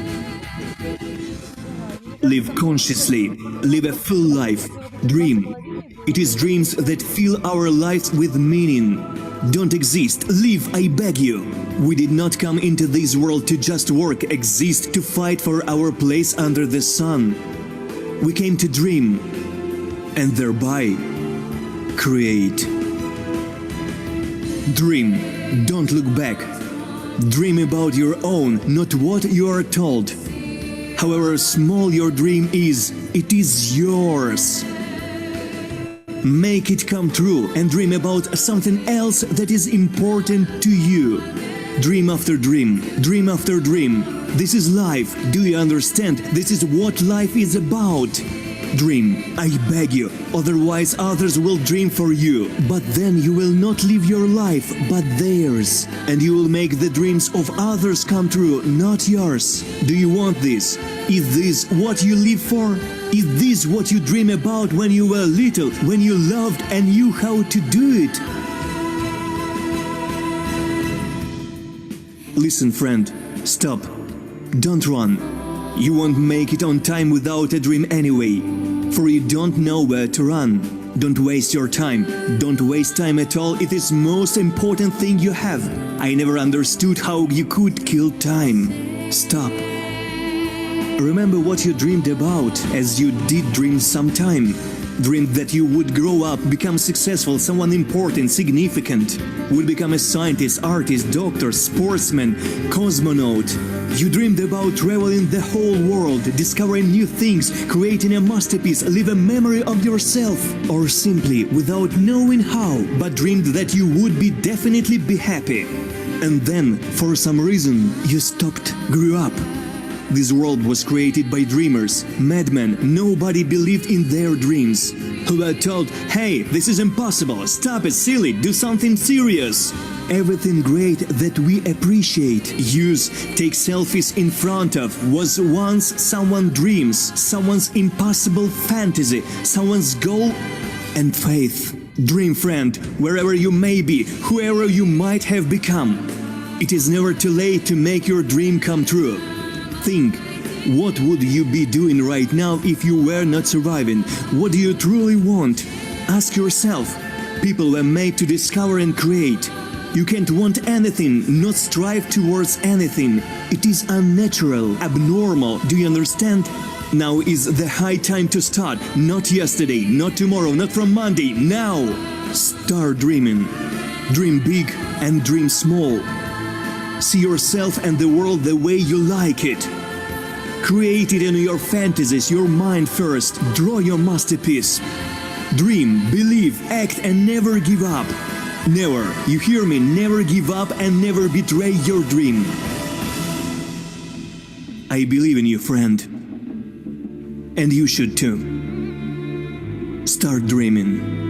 Live consciously, live a full life, dream. It is dreams that fill our lives with meaning. Don't exist, live, I beg you. We did not come into this world to just work, exist, to fight for our place under the sun. We came to dream, and thereby create. Dream, don't look back. Dream about your own, not what you are told. However small your dream is, it is yours. Make it come true and dream about something else that is important to you. Dream after dream, dream after dream. This is life, do you understand? This is what life is about. Dream, I beg you, otherwise others will dream for you. But then you will not live your life, but theirs. And you will make the dreams of others come true, not yours. Do you want this? Is this what you live for? Is this what you dream about when you were little, when you loved and knew how to do it? Listen, friend, stop. Don't run. You won't make it on time without a dream anyway, for you don't know where to run. Don't waste your time. Don't waste time at all. It is most important thing you have. I never understood how you could kill time. Stop. Remember what you dreamed about, as you did dream sometime. Dreamed that you would grow up, become successful, someone important, significant. Would become a scientist, artist, doctor, sportsman, cosmonaut. You dreamed about traveling the whole world, discovering new things, creating a masterpiece, leave a memory of yourself. Or simply, without knowing how, but dreamed that you would definitely be happy. And then, for some reason, you stopped, grew up. This world was created by dreamers, madmen. Nobody believed in their dreams. Who were told, hey, this is impossible, stop it, silly, do something serious. Everything great that we appreciate, use, take selfies in front of, was once someone's dreams, someone's impossible fantasy, someone's goal and faith. Dream friend, wherever you may be, whoever you might have become. It is never too late to make your dream come true. Think, what would you be doing right now if you were not surviving? What do you truly want? Ask yourself. People were made to discover and create. You can't want anything, not strive towards anything. It is unnatural, abnormal. Do you understand? Now is the high time to start. Not yesterday, not tomorrow, not from Monday. Now! Start dreaming. Dream big and dream small. See yourself and the world the way you like it. Create it in your fantasies, your mind first. Draw your masterpiece. Dream, believe, act and never give up. Never, you hear me, never give up and never betray your dream. I believe in you, friend. And you should too. Start dreaming.